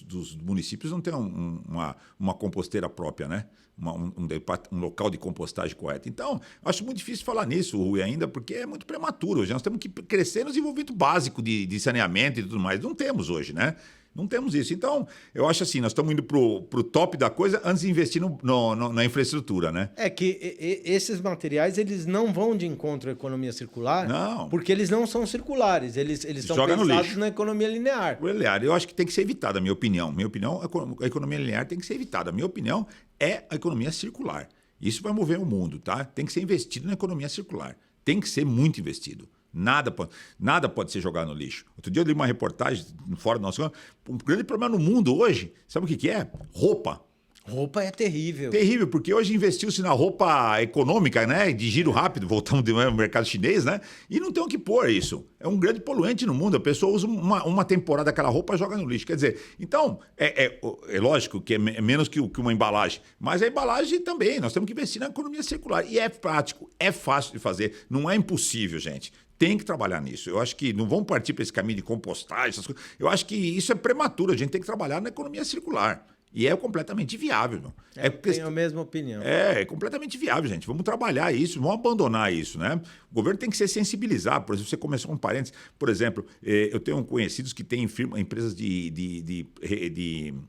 [SPEAKER 2] dos municípios não tem uma composteira própria, né? Um local de compostagem correto. Então, eu acho muito difícil falar nisso, Rui, ainda, porque é muito prematuro. Hoje nós temos que crescer no desenvolvimento básico de saneamento e tudo mais. Não temos hoje, né? Não temos isso. Então, eu acho assim, nós estamos indo pro top da coisa antes de investir na infraestrutura, né?
[SPEAKER 1] É que esses materiais, eles não vão de encontro à economia circular,
[SPEAKER 2] não,
[SPEAKER 1] porque eles não são circulares, eles são pensados na economia linear.
[SPEAKER 2] Eu acho que tem que ser evitado, a minha opinião. Minha opinião, a economia linear tem que ser evitada. A minha opinião é a economia circular. Isso vai mover o mundo, tá? Tem que ser investido na economia circular. Tem que ser muito investido. Nada pode ser jogado no lixo. Outro dia eu li uma reportagem fora do nosso campo. Um grande problema no mundo hoje, sabe o que é? Roupa.
[SPEAKER 1] Roupa é terrível.
[SPEAKER 2] Terrível, porque hoje investiu-se na roupa econômica, né? De giro rápido, voltamos do mercado chinês, né? E não tem o que pôr isso. É um grande poluente no mundo. A pessoa usa uma temporada daquela roupa e joga no lixo. Quer dizer, então, é lógico que é menos que uma embalagem. Mas a embalagem também, nós temos que investir na economia circular. E é prático, é fácil de fazer. Não é impossível, gente. Tem que trabalhar nisso. Eu acho que não vamos partir para esse caminho de compostagem, essas coisas. Eu acho que isso é prematuro. A gente tem que trabalhar na economia circular. E é completamente viável. Meu.
[SPEAKER 1] Eu tenho a mesma opinião.
[SPEAKER 2] É completamente viável, gente. Vamos trabalhar isso, vamos abandonar isso, né? O governo tem que ser sensibilizado. Por exemplo, você começou um parênteses. Por exemplo, eu tenho conhecidos que têm empresas de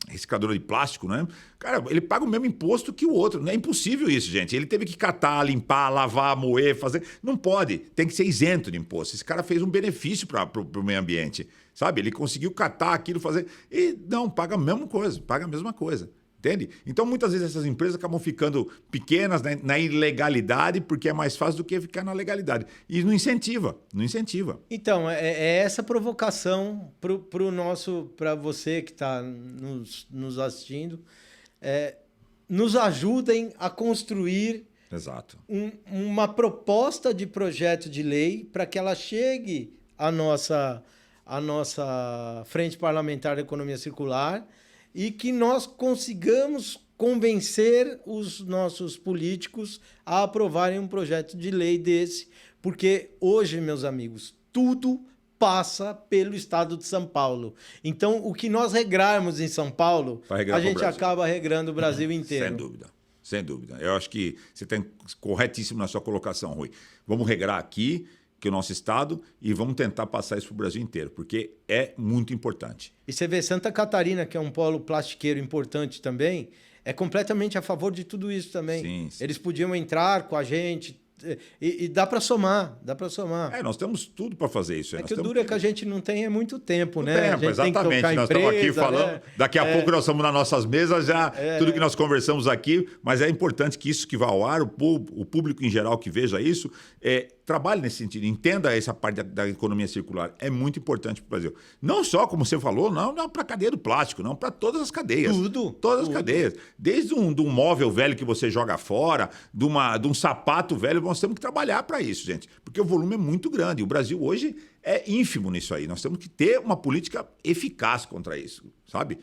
[SPEAKER 2] recicladora de plástico, né? Cara, ele paga o mesmo imposto que o outro. Não é impossível isso, gente. Ele teve que catar, limpar, lavar, moer, fazer. Não pode. Tem que ser isento de imposto. Esse cara fez um benefício para o meio ambiente. Sabe? Ele conseguiu catar aquilo, fazer. E não, paga a mesma coisa, paga a mesma coisa. Entende? Então, muitas vezes essas empresas acabam ficando pequenas na ilegalidade, porque é mais fácil do que ficar na legalidade. E não incentiva, não incentiva.
[SPEAKER 1] Então, é essa provocação para você que está nos assistindo. Nos ajudem a construir
[SPEAKER 2] Exato.
[SPEAKER 1] Uma proposta de projeto de lei para que ela chegue à nossa Frente Parlamentar da Economia Circular e que nós consigamos convencer os nossos políticos a aprovarem um projeto de lei desse, porque hoje, meus amigos, tudo passa pelo estado de São Paulo. Então, o que nós regrarmos em São Paulo, a gente acaba regrando o Brasil inteiro.
[SPEAKER 2] Sem dúvida. Sem dúvida. Eu acho que você está corretíssimo na sua colocação, Rui. Vamos regrar aqui, que é o nosso estado, e vamos tentar passar isso para o Brasil inteiro, porque é muito importante.
[SPEAKER 1] E você vê, Santa Catarina, que é um polo plastiqueiro importante também, é completamente a favor de tudo isso também.
[SPEAKER 2] Sim, sim.
[SPEAKER 1] Eles podiam entrar com a gente e dá para somar, dá para somar.
[SPEAKER 2] Nós temos tudo para fazer isso.
[SPEAKER 1] O duro é que a gente não tem muito tempo, né?
[SPEAKER 2] Tempo, exatamente. Nós estamos aqui falando, né? Daqui a pouco nós estamos nas nossas mesas já, tudo que nós conversamos aqui, mas é importante que isso que vá ao ar, o público em geral que veja isso, trabalhe nesse sentido, entenda essa parte da economia circular. É muito importante para o Brasil. Não só, como você falou, não para a cadeia do plástico, não para todas as cadeias. Todas as cadeias. Desde um móvel velho que você joga fora, de um sapato velho, nós temos que trabalhar para isso, gente. Porque o volume é muito grande. O Brasil hoje é ínfimo nisso aí. Nós temos que ter uma política eficaz contra isso, sabe?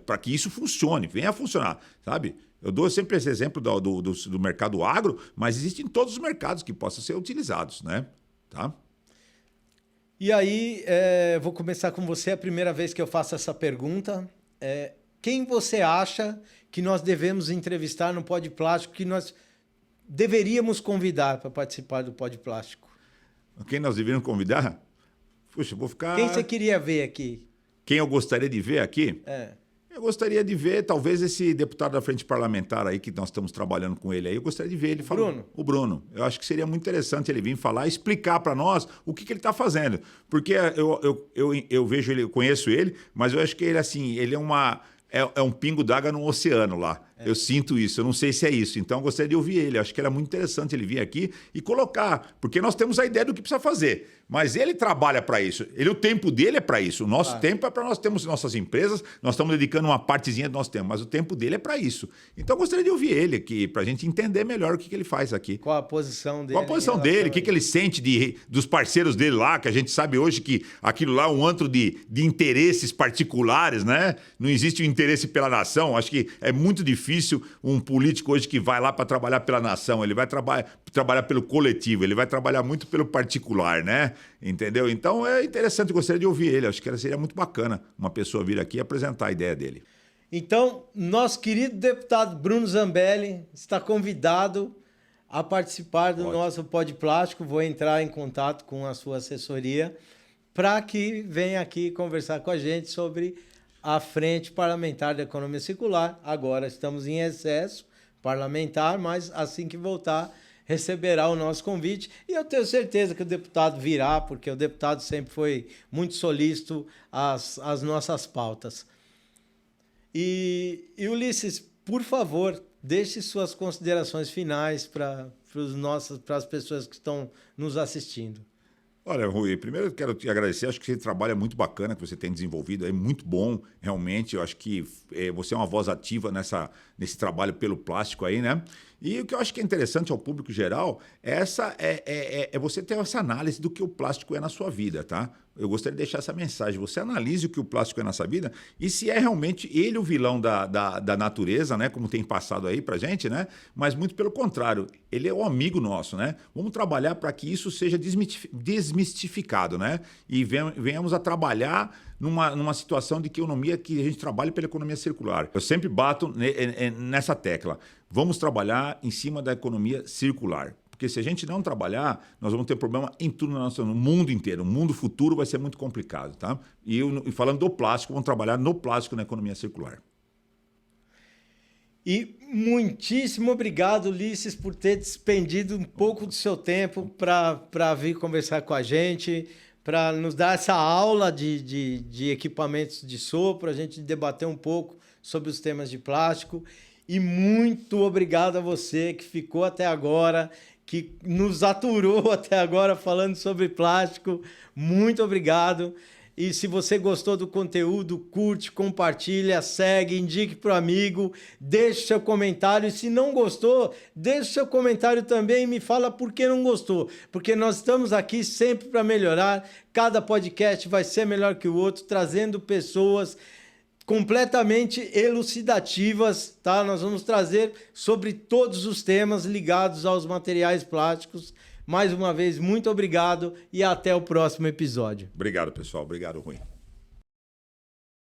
[SPEAKER 2] Para que isso funcione, venha a funcionar, sabe? Eu dou sempre esse exemplo do mercado agro, mas existem todos os mercados que possam ser utilizados, né? Tá?
[SPEAKER 1] E aí, vou começar com você, a primeira vez que eu faço essa pergunta. Quem você acha que nós devemos entrevistar no Pod Plástico, que nós deveríamos convidar para participar do Pod Plástico?
[SPEAKER 2] Quem nós deveríamos convidar? Puxa, vou ficar...
[SPEAKER 1] Quem você queria ver aqui?
[SPEAKER 2] Quem eu gostaria de ver aqui? Eu gostaria de ver, talvez, esse deputado da Frente Parlamentar aí, que nós estamos trabalhando com ele aí, eu gostaria de ver ele falar.
[SPEAKER 1] Bruno?
[SPEAKER 2] O Bruno. Eu acho que seria muito interessante ele vir falar, explicar para nós o que ele está fazendo. Porque eu vejo ele, eu conheço ele, mas eu acho que ele, assim, ele é um pingo d'água no oceano lá. Eu sinto isso, eu não sei se é isso. Então, eu gostaria de ouvir ele. Eu acho que era muito interessante ele vir aqui e colocar, porque nós temos a ideia do que precisa fazer. Mas ele trabalha para isso. O tempo dele é para isso. O nosso tempo é para nós termos nossas empresas, nós estamos dedicando uma partezinha do nosso tempo, mas o tempo dele é para isso. Então, eu gostaria de ouvir ele aqui, para a gente entender melhor o que ele faz aqui.
[SPEAKER 1] Qual a posição dele?
[SPEAKER 2] Qual a posição dele, o que ele sente dos parceiros dele lá, que a gente sabe hoje que aquilo lá é um antro de interesses particulares, né? Não existe o interesse pela nação. Acho que é muito difícil um político hoje que vai lá para trabalhar pela nação, ele vai trabalhar pelo coletivo, ele vai trabalhar muito pelo particular, né? Entendeu? Então é interessante, eu gostaria de ouvir ele, acho que seria muito bacana uma pessoa vir aqui e apresentar a ideia dele.
[SPEAKER 1] Então, nosso querido deputado Bruno Zambelli está convidado a participar do nosso Pod Plástico. Vou entrar em contato com a sua assessoria para que venha aqui conversar com a gente sobre a Frente Parlamentar da Economia Circular. Agora estamos em excesso parlamentar, mas assim que voltar, receberá o nosso convite. E eu tenho certeza que o deputado virá, porque o deputado sempre foi muito solícito às nossas pautas. E Ulisses, por favor, deixe suas considerações finais para as pessoas que estão nos assistindo.
[SPEAKER 2] Olha, Rui, primeiro eu quero te agradecer, acho que esse trabalho é muito bacana que você tem desenvolvido, é muito bom, realmente, eu acho que você é uma voz ativa nesse trabalho pelo plástico aí, né? E o que eu acho que é interessante ao público geral é você ter essa análise do que o plástico é na sua vida, tá? eu gostaria de deixar essa mensagem. Você analise o que o plástico é na nossa vida e se é realmente ele o vilão da natureza, né? Como tem passado aí pra gente, né? Mas muito pelo contrário, ele é o amigo nosso, né? Vamos trabalhar para que isso seja desmistificado, né? E venhamos a trabalhar numa situação de economia que a gente trabalhe pela economia circular. Eu sempre bato nessa tecla. Vamos trabalhar em cima da economia circular. Porque se a gente não trabalhar, nós vamos ter problema em tudo no mundo inteiro. O mundo futuro vai ser muito complicado, tá? E falando do plástico, vamos trabalhar no plástico na economia circular.
[SPEAKER 1] E muitíssimo obrigado, Ulisses, por ter despendido um pouco do seu tempo para vir conversar com a gente, para nos dar essa aula de equipamentos de sopro, a gente debater um pouco sobre os temas de plástico. E muito obrigado a você que ficou até agora, que nos aturou até agora falando sobre plástico. Muito obrigado. E se você gostou do conteúdo, curte, compartilha, segue, indique para o amigo, deixe seu comentário. E se não gostou, deixe seu comentário também e me fala por que não gostou. Porque nós estamos aqui sempre para melhorar. Cada podcast vai ser melhor que o outro, trazendo pessoas completamente elucidativas, tá? Nós vamos trazer sobre todos os temas ligados aos materiais plásticos. Mais uma vez, muito obrigado e até o próximo episódio.
[SPEAKER 2] Obrigado, pessoal. Obrigado, Rui.